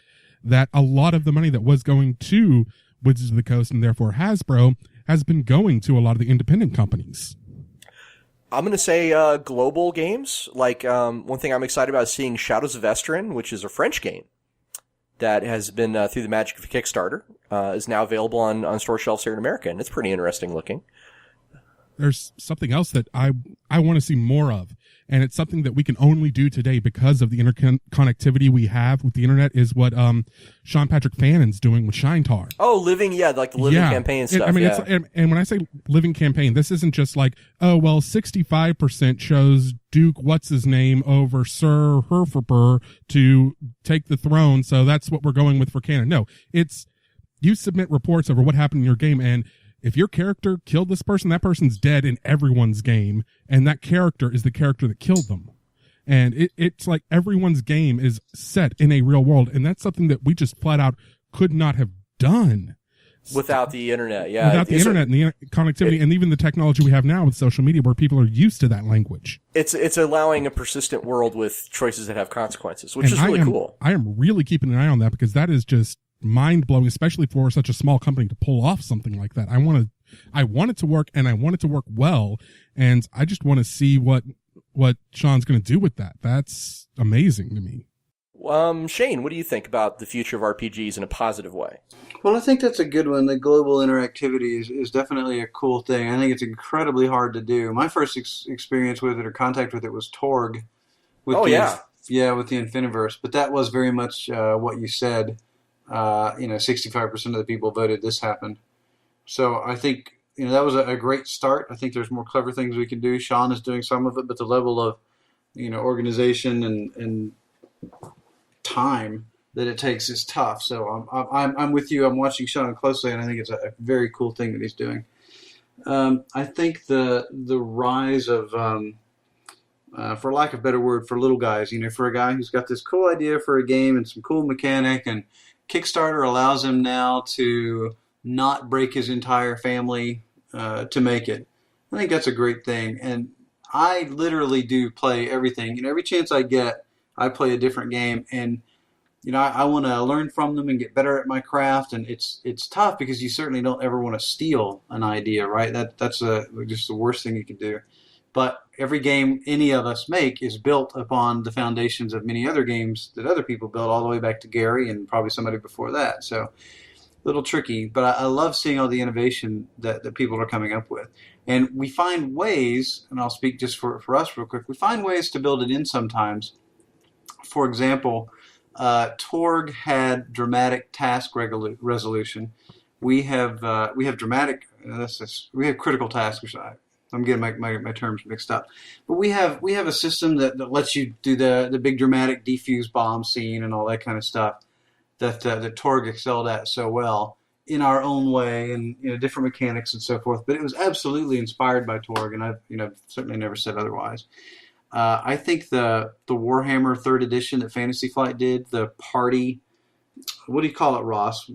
that a lot of the money that was going to Wizards of the Coast and therefore Hasbro has been going to a lot of the independent companies. I'm going to say global games. Like one thing I'm excited about is seeing Shadows of Estrin, which is a French game that has been through the magic of Kickstarter, is now available on store shelves here in America, and it's pretty interesting looking. There's something else that I want to see more of, and it's something that we can only do today because of the interconnectivity we have with the internet, is what Sean Patrick Fannon's doing with Shinetar. Oh, like the living campaign stuff. And when I say living campaign, this isn't just like, 65% chose Duke what's-his-name over Sir Herferber to take the throne, so that's what we're going with for canon. No, it's you submit reports over what happened in your game, and if your character killed this person, that person's dead in everyone's game, and that character is the character that killed them. And it's like everyone's game is set in a real world, and that's something that we just flat out could not have done. Without the internet, yeah. Without the internet and the connectivity and even the technology we have now with social media where people are used to that language. It's allowing a persistent world with choices that have consequences, which is really cool. I am really keeping an eye on that because that is just mind-blowing, especially for such a small company to pull off something like that. I want it to work, and I want it to work well, and I just want to see what Sean's going to do with that. That's amazing to me. Shane, what do you think about the future of RPGs in a positive way? Well, I think that's a good one. The global interactivity is definitely a cool thing. I think it's incredibly hard to do. My first experience with it or contact with it was Torg. With the Infiniverse. But that was very much what you said. 65% of the people voted this happened. So I think that was a great start. I think there's more clever things we can do. Sean is doing some of it, but the level of organization and time that it takes is tough. So I'm with you. I'm watching Sean closely, and I think it's a very cool thing that he's doing. I think the rise of for lack of a better word, for little guys, for a guy who's got this cool idea for a game and some cool mechanic, and Kickstarter allows him now to not break his entire family to make it. I think that's a great thing. And I literally do play everything. Every chance I get, I play a different game. And, I want to learn from them and get better at my craft. And it's tough because you certainly don't ever want to steal an idea, right? That's just the worst thing you can do. But every game any of us make is built upon the foundations of many other games that other people built, all the way back to Gary and probably somebody before that. So a little tricky, but I love seeing all the innovation that people are coming up with. And we find ways, and I'll speak just for us real quick, we find ways to build it in sometimes. For example, Torg had dramatic task resolution. We have dramatic, we have critical tasks. I'm getting my terms mixed up, but we have a system that lets you do the big dramatic defuse bomb scene and all that kind of stuff that Torg excelled at so well in our own way, and different mechanics and so forth. But it was absolutely inspired by Torg, and I've certainly never said otherwise. I think the Warhammer 3rd edition that Fantasy Flight did, the party, what do you call it, Ross?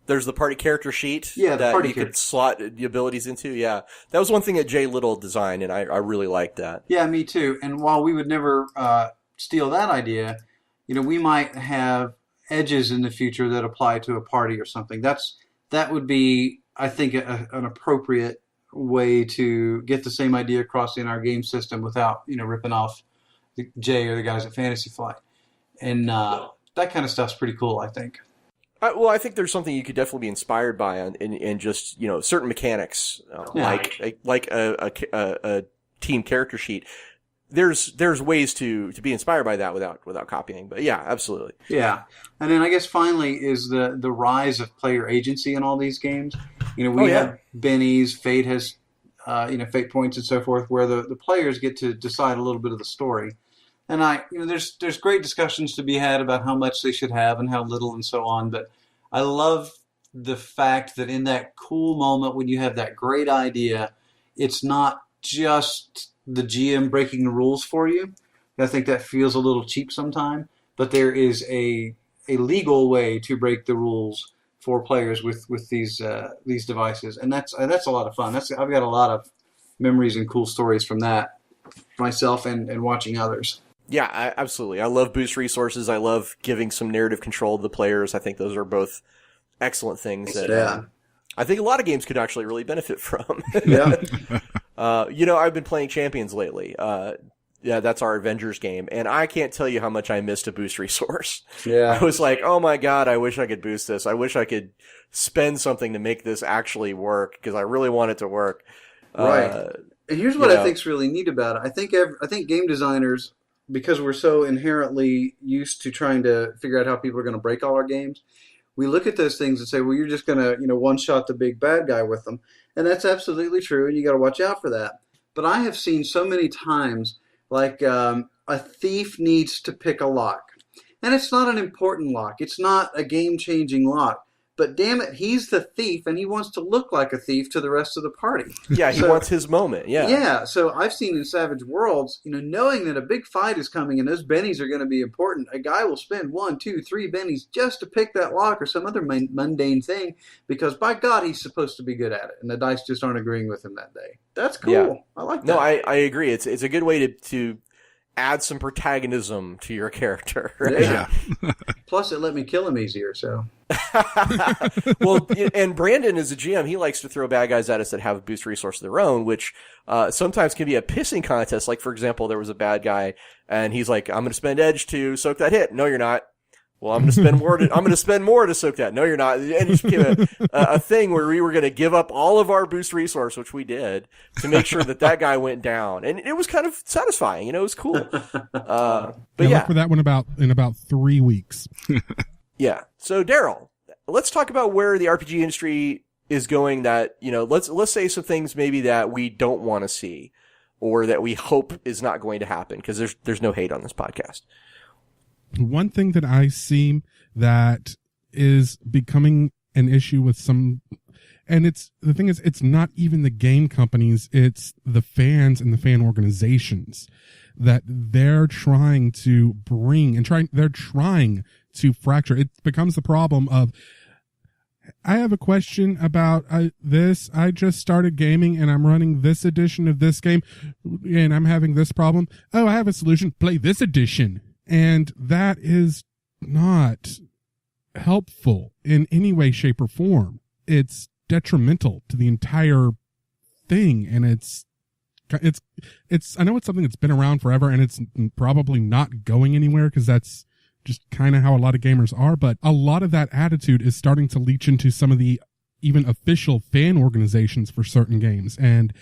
There's the party character sheet that you could slot the abilities into. Yeah, that was one thing that Jay Little designed, and I really liked that. Yeah, me too. And while we would never steal that idea, we might have edges in the future that apply to a party or something. That would be, I think, an appropriate way to get the same idea across in our game system without ripping off Jay or the guys at Fantasy Flight. And that kind of stuff's pretty cool, I think. Well, I think there's something you could definitely be inspired by in just, certain mechanics, like a team character sheet. There's ways to be inspired by that without copying. But yeah, absolutely. Yeah. And then I guess finally is the rise of player agency in all these games. We have bennies, Fate has, Fate points and so forth, where the players get to decide a little bit of the story. And there's great discussions to be had about how much they should have and how little and so on. But I love the fact that in that cool moment when you have that great idea, it's not just the GM breaking the rules for you. I think that feels a little cheap sometimes. But there is a legal way to break the rules for players with these devices, and that's a lot of fun. I've got a lot of memories and cool stories from that myself and watching others. Yeah, absolutely. I love boost resources. I love giving some narrative control to the players. I think those are both excellent things that I think a lot of games could actually really benefit from. Yeah. I've been playing Champions lately. That's our Avengers game, and I can't tell you how much I missed a boost resource. Yeah. I was like, oh my god, I wish I could boost this. I wish I could spend something to make this actually work, because I really want it to work. Right. And here's what I think's really neat about it. I think game designers, because we're so inherently used to trying to figure out how people are going to break all our games, we look at those things and say, well, you're just going to, one-shot the big bad guy with them. And that's absolutely true, and you got to watch out for that. But I have seen so many times, like a thief needs to pick a lock. And it's not an important lock. It's not a game-changing lock. But damn it, he's the thief, and he wants to look like a thief to the rest of the party. Yeah, he wants his moment, yeah. Yeah, so I've seen in Savage Worlds, knowing that a big fight is coming and those bennies are going to be important, a guy will spend 1, 2, 3 bennies just to pick that lock or some other mundane thing, because by God, he's supposed to be good at it, and the dice just aren't agreeing with him that day. That's cool. Yeah. I like that. No, I agree. It's a good way to add some protagonism to your character. Right? Yeah. Plus, it let me kill him easier, so... Well, and Brandon is a GM. He likes to throw bad guys at us that have a boost resource of their own, which sometimes can be a pissing contest. Like, for example, there was a bad guy, and he's like, "I'm going to spend edge to soak that hit." No, you're not. Well, I'm going to spend more. I'm going to spend more to soak that. No, you're not. And it became a thing where we were going to give up all of our boost resource, which we did, to make sure that guy went down, and it was kind of satisfying. It was cool. But look for that one in about 3 weeks. Yeah. So, Daryl, let's talk about where the RPG industry is going. That, let's say some things maybe that we don't want to see, or that we hope is not going to happen, because there's no hate on this podcast. One thing that I see that is becoming an issue with some, and the thing is, it's not even the game companies, it's the fans and the fan organizations that they're trying to they're trying to fracture. It becomes the problem of, I have a question about this. I just started gaming and I'm running this edition of this game and I'm having this problem. Oh, I have a solution. Play this edition. And that is not helpful in any way, shape, or form. It's detrimental to the entire thing. And it's, I know it's something that's been around forever and it's probably not going anywhere, because that's just kind of how a lot of gamers are. But a lot of that attitude is starting to leach into some of the even official fan organizations for certain games. And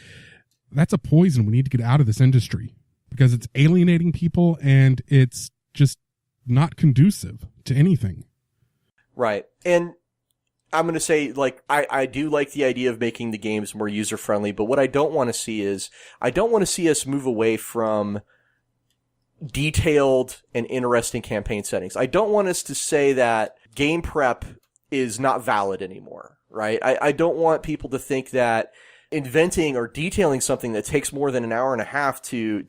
that's a poison we need to get out of this industry, because it's alienating people and it's just not conducive to anything. Right. And I'm going to say, I do like the idea of making the games more user-friendly, but what I don't want to see is, I don't want to see us move away from detailed and interesting campaign settings. I don't want us to say that game prep is not valid anymore, right? I don't want people to think that inventing or detailing something that takes more than an hour and a half to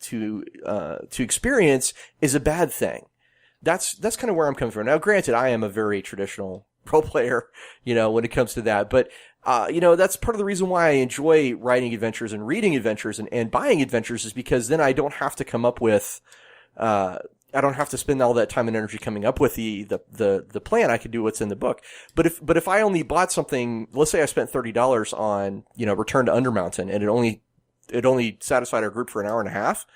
experience is a bad thing. That's kind of where I'm coming from. Now, granted, I am a very traditional role player, when it comes to that, but, that's part of the reason why I enjoy writing adventures and reading adventures and buying adventures, is because then I don't have to come up with, I don't have to spend all that time and energy coming up with the plan. I can do what's in the book. But if I only bought something, let's say I spent $30 on, Return to Undermountain, and it only satisfied our group for an hour and a half,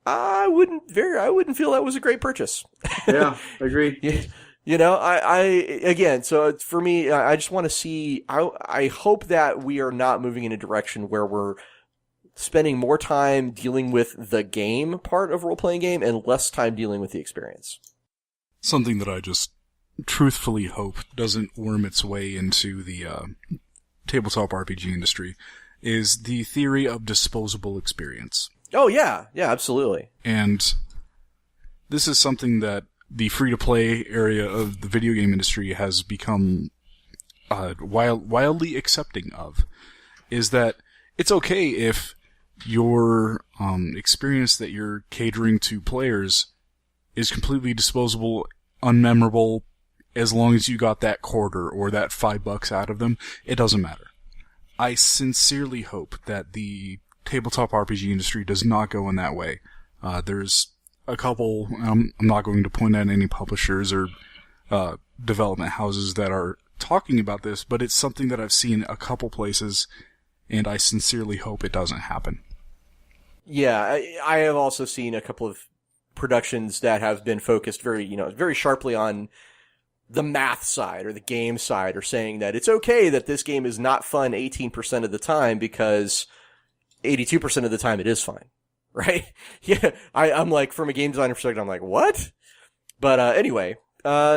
I wouldn't feel that was a great purchase. Yeah, I agree. You know, again, so for me, I just want to see, I hope that we are not moving in a direction where we're spending more time dealing with the game part of role-playing game and less time dealing with the experience. Something that I just truthfully hope doesn't worm its way into the tabletop RPG industry is the theory of disposable experience. Oh, yeah, absolutely. And this is something that the free-to-play area of the video game industry has become wildly accepting of, is that it's okay if your experience that you're catering to players is completely disposable, unmemorable, as long as you got that quarter or that $5 out of them. It doesn't matter. I sincerely hope that the tabletop RPG industry does not go in that way. There's a couple, I'm not going to point at any publishers or development houses that are talking about this, but it's something that I've seen a couple places, and I sincerely hope it doesn't happen. Yeah, I have also seen a couple of productions that have been focused very sharply on the math side or the game side, or saying that it's okay that this game is not fun 18% of the time because 82% of the time it is fine. Right? Yeah. I'm like, from a game designer perspective, I'm like, what? But, anyway,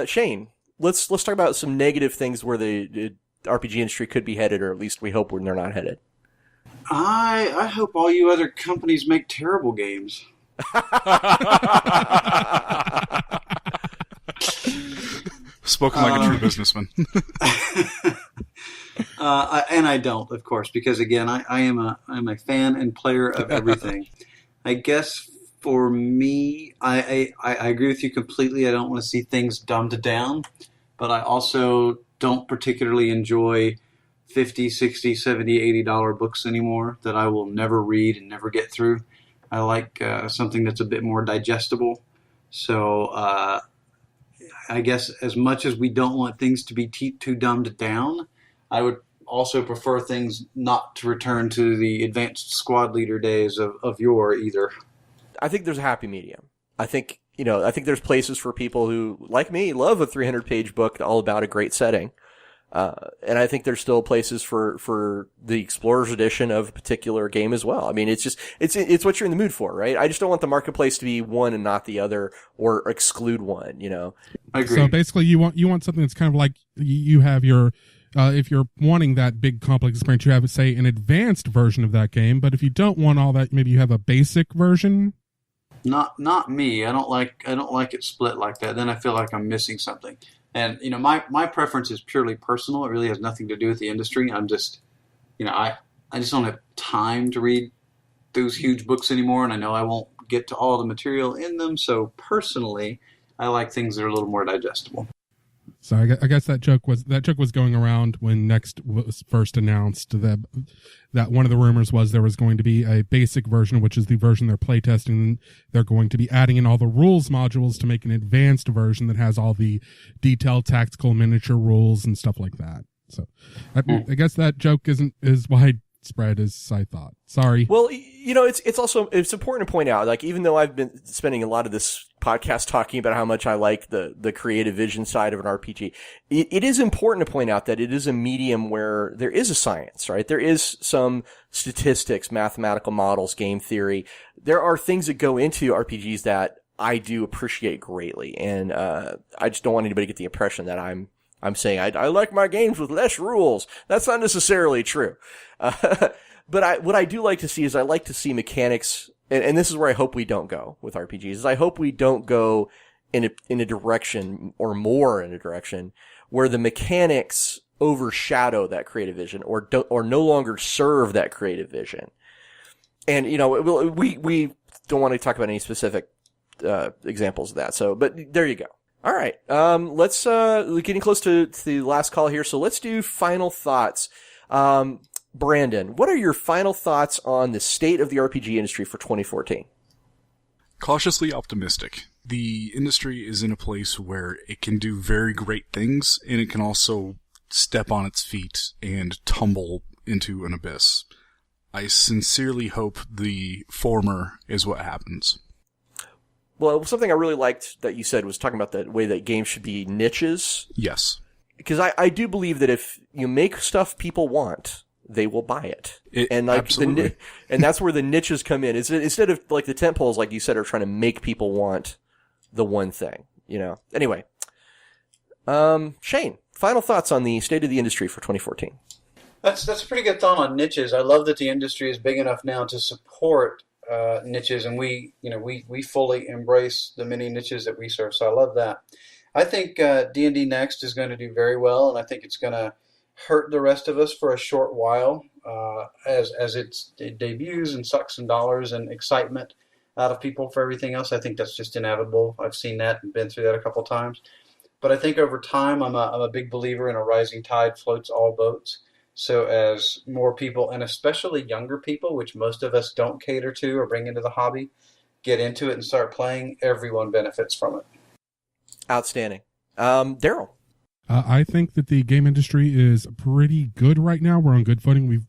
Shane, let's talk about some negative things where the RPG industry could be headed, or at least we hope when they're not headed. I hope all you other companies make terrible games. Spoken like a true businessman. And I don't, of course, because again, I'm a fan and player of everything. I guess for me, I agree with you completely. I don't want to see things dumbed down, but I also don't particularly enjoy $50, $60, $70, $80 books anymore that I will never read and never get through. I like something that's a bit more digestible. So I guess as much as we don't want things to be too dumbed down, I would also prefer things not to return to the advanced squad leader days of yore either. I think there's a happy medium. I think there's places for people who, like me, love a 300-page book all about a great setting. And I think there's still places for the Explorer's Edition of a particular game as well. I mean, it's what you're in the mood for, right? I just don't want the marketplace to be one and not the other, or exclude one, you know? I agree. So basically you want something that's kind of like you have your, if you're wanting that big complex experience, you have, say, an advanced version of that game, but if you don't want all that, maybe you have a basic version? Not me. I don't like it split like that. Then I feel like I'm missing something. And, you know, my preference is purely personal. It really has nothing to do with the industry. I'm just, you know, I just don't have time to read those huge books anymore, and I know I won't get to all the material in them. So personally, I like things that are a little more digestible. So I guess that joke was going around when Next was first announced, that one of the rumors was there was going to be a basic version, which is the version they're playtesting. They're going to be adding in all the rules modules to make an advanced version that has all the detailed tactical miniature rules and stuff like that. So I guess that joke isn't as widespread as I thought. Sorry. Well, you know, it's important to point out, like, even though I've been spending a lot of this podcast talking about how much I like the creative vision side of an RPG, it is important to point out that it is a medium where there is a science, right? There is some statistics, mathematical models, game theory. There are things that go into RPGs that I do appreciate greatly. And, I just don't want anybody to get the impression that I'm saying I like my games with less rules. That's not necessarily true. But what I do like to see is I like to see mechanics, and this is where I hope we don't go with RPGs, is I hope we don't go in a direction, or more in a direction, where the mechanics overshadow that creative vision, or no longer serve that creative vision. And, you know, we don't want to talk about any specific examples of that. So, but there you go. All right. Let's getting close to the last call here, so let's do final thoughts. Brandon, what are your final thoughts on the state of the RPG industry for 2014? Cautiously optimistic. The industry is in a place where it can do very great things, and it can also step on its feet and tumble into an abyss. I sincerely hope the former is what happens. Well, something I really liked that you said was talking about the way that games should be niches. Yes. Because I do believe that if you make stuff people want, they will buy it. And like absolutely. And that's where the niches come in. Instead of like the tent poles, like you said, are trying to make people want the one thing, you know. Anyway. Shane, final thoughts on the state of the industry for 2014. That's a pretty good thought on niches. I love that the industry is big enough now to support niches, and we fully embrace the many niches that we serve. So I love that. I think D&D Next is going to do very well, and I think it's going to hurt the rest of us for a short while as it debuts and sucks some dollars and excitement out of people for everything else. I think that's just inevitable. I've seen that and been through that a couple times. But I think over time, I'm a big believer in a rising tide floats all boats. So as more people, and especially younger people, which most of us don't cater to or bring into the hobby, get into it and start playing, everyone benefits from it. Outstanding. Daryl. I think that the game industry is pretty good right now. We're on good footing. We've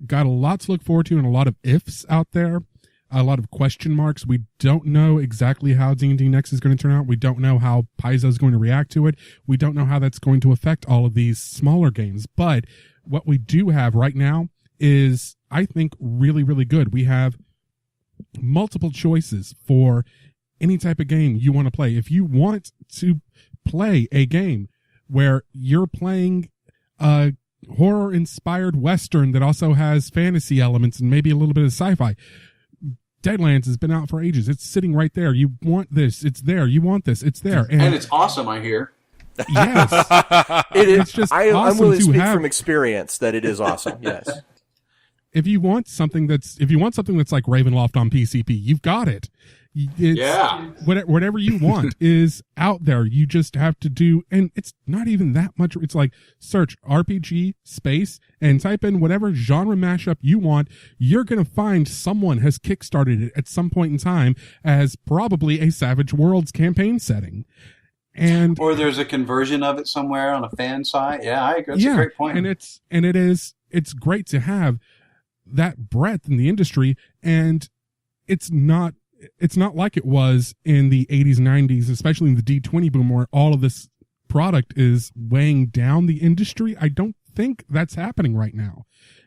got a lot to look forward to and a lot of ifs out there, a lot of question marks. We don't know exactly how D&D Next is going to turn out. We don't know how Paizo is going to react to it. We don't know how that's going to affect all of these smaller games. But what we do have right now is, I think, really, really good. We have multiple choices for any type of game you want to play. If you want to play a game where you're playing a horror-inspired Western that also has fantasy elements and maybe a little bit of sci-fi, Deadlands has been out for ages. It's sitting right there. You want this, it's there. You want this, it's there. And it's awesome, I hear. Yes. It is. It's just I'm awesome willing to to speak have. from experience that it is awesome. Yes. If you want something that's like Ravenloft on PCP, you've got it. Yeah. Whatever you want is out there. You just have to do, and it's not even that much. It's like search RPG space and type in whatever genre mashup you want. You're going to find someone has kickstarted it at some point in time as probably a Savage Worlds campaign setting. Or there's a conversion of it somewhere on a fan site. Yeah, I agree. That's a great point. And it's great to have that breadth in the industry, and it's not like it was in the 80s, 90s, especially in the D20 boom, where all of this product is weighing down the industry. I don't think that's happening right now.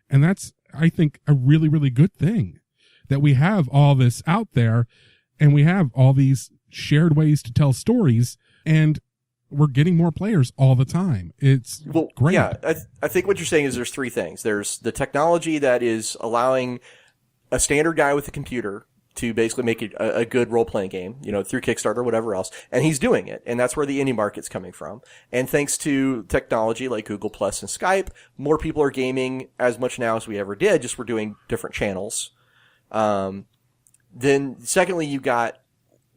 And that's, I think, a really, really good thing that we have all this out there and we have all these shared ways to tell stories, and we're getting more players all the time. It's great. Yeah, I think what you're saying is there's three things. There's the technology that is allowing a standard guy with a computer to basically make it a good role-playing game, you know, through Kickstarter or whatever else, and he's doing it, and that's where the indie market's coming from. And thanks to technology like Google Plus and Skype, more people are gaming as much now as we ever did, just we're doing different channels. Then secondly, you got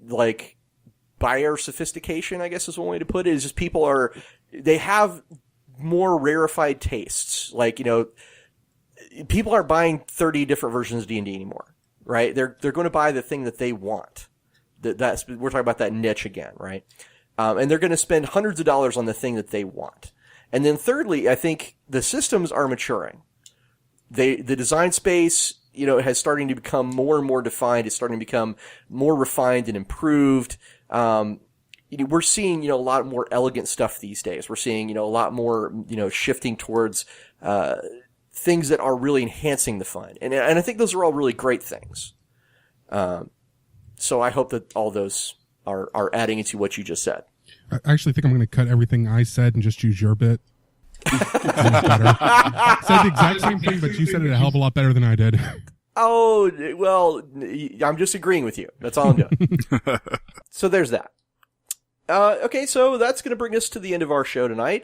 like buyer sophistication, I guess is one way to put it, is just they have more rarefied tastes. Like, you know, people aren't buying 30 different versions of D&D anymore, right? They're going to buy the thing that they want. We're talking about that niche again, right? And they're going to spend hundreds of dollars on the thing that they want. And then thirdly, I think the systems are maturing. The design space, you know, has starting to become more and more defined. It's starting to become more refined and improved. We're seeing, you know, a lot more elegant stuff these days. We're seeing, you know, a lot more, you know, shifting towards, things that are really enhancing the fun. And I think those are all really great things. So I hope that all those are adding into what you just said. I actually think I'm going to cut everything I said and just use your bit. Said the exact same thing, but you said it a hell of a lot better than I did. Oh, well, I'm just agreeing with you. That's all I'm doing. So there's that. Okay, so that's going to bring us to the end of our show tonight.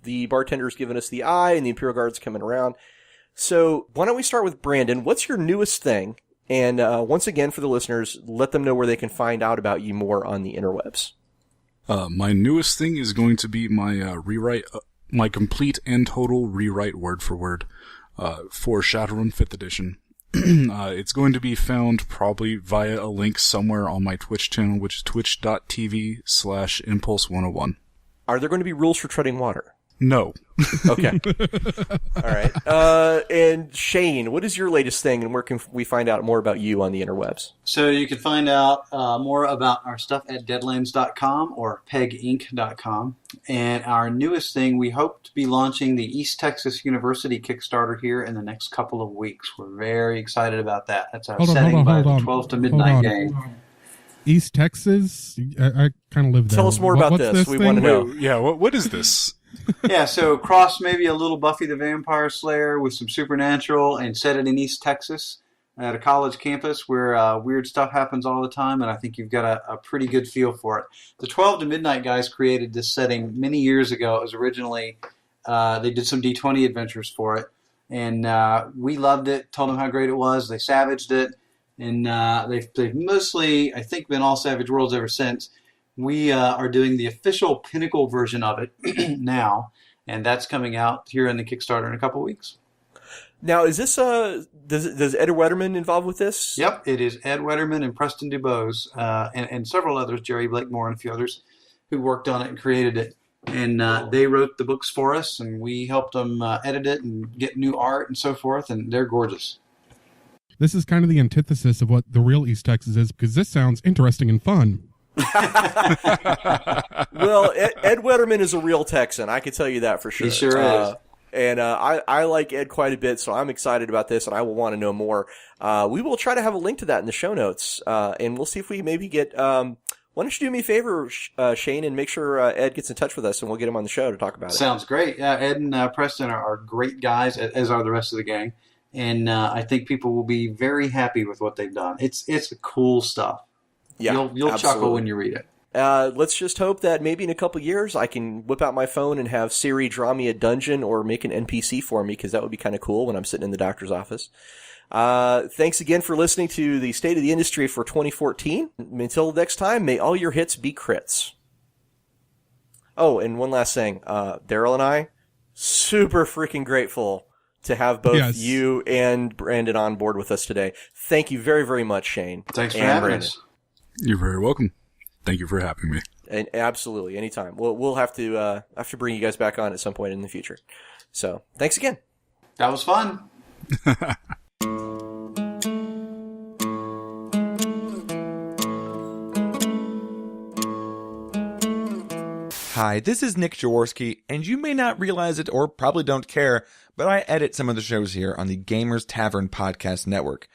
The bartender's given us the eye, and the Imperial Guard's coming around. So why don't we start with Brandon? What's your newest thing? And once again, for the listeners, let them know where they can find out about you more on the interwebs. My newest thing is going to be my rewrite, my complete and total rewrite word for word for Shadowrun 5th edition. It's going to be found probably via a link somewhere on my Twitch channel, which is twitch.tv/impulse101. Are there going to be rules for treading water? No. Okay. All right. And Shane, what is your latest thing, and where can we find out more about you on the interwebs? So you can find out more about our stuff at deadlands.com or peginc.com. And our newest thing, we hope to be launching the East Texas University Kickstarter here in the next couple of weeks. We're very excited about that. That's our setting by the 12 to midnight game. East Texas? I kind of live there. Tell us more about this. We want to know. Yeah, what is this? Yeah, so cross maybe a little Buffy the Vampire Slayer with some supernatural and set it in East Texas at a college campus where weird stuff happens all the time, and I think you've got a pretty good feel for it. The 12 to Midnight guys created this setting many years ago. It was originally, they did some D20 adventures for it, and we loved it, told them how great it was. They savaged it, and they've mostly, I think, been all Savage Worlds ever since. We are doing the official Pinnacle version of it now, and that's coming out here in the Kickstarter in a couple weeks. Now, is this does Ed Wetterman involved with this? Yep, it is Ed Wetterman and Preston DuBose and several others, Jerry Blakemore and a few others, who worked on it and created it. And they wrote the books for us, and we helped them edit it and get new art and so forth, and they're gorgeous. This is kind of the antithesis of what the real East Texas is, because this sounds interesting and fun. Well, Ed Wetterman is a real Texan. I can tell you that for sure. He sure is. And I like Ed quite a bit, so I'm excited about this, and I will want to know more. We will try to have a link to that in the show notes, and we'll see if we maybe get... why don't you do me a favor, Shane, and make sure Ed gets in touch with us, and we'll get him on the show to talk about it. Sounds great. Yeah, Ed and Preston are great guys, as are the rest of the gang, and I think people will be very happy with what they've done. It's cool stuff. Yeah, you'll chuckle when you read it. Let's just hope that maybe in a couple years I can whip out my phone and have Siri draw me a dungeon or make an NPC for me, because that would be kind of cool when I'm sitting in the doctor's office. Thanks again for listening to the State of the Industry for 2014. Until next time, may all your hits be crits. Oh, and one last thing. Daryl and I, super freaking grateful to have both you and Brandon on board with us today. Thank you very, very much, Shane. Thanks for having us. You're very welcome. Thank you for having me. And absolutely, anytime. We'll have to bring you guys back on at some point in the future. So, thanks again. That was fun. Hi, this is Nick Jaworski, and you may not realize it or probably don't care, but I edit some of the shows here on the Gamers Tavern Podcast Network.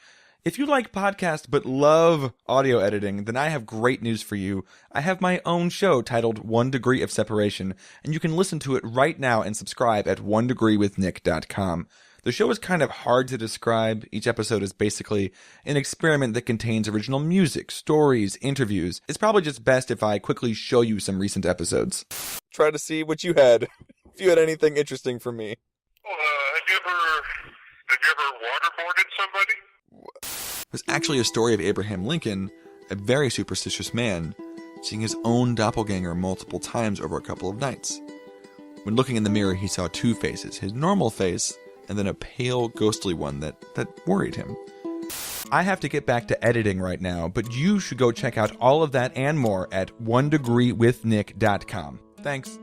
If you like podcasts but love audio editing, then I have great news for you. I have my own show titled 1 Degree of Separation, and you can listen to it right now and subscribe at onedegreewithnick.com. The show is kind of hard to describe. Each episode is basically an experiment that contains original music, stories, interviews. It's probably just best if I quickly show you some recent episodes. Try to see what you had, if you had anything interesting for me. Have you ever waterboarded somebody? It was actually a story of Abraham Lincoln, a very superstitious man, seeing his own doppelganger multiple times over a couple of nights. When looking in the mirror, he saw two faces, his normal face, and then a pale, ghostly one that worried him. I have to get back to editing right now, but you should go check out all of that and more at onedegreewithnick.com. Thanks.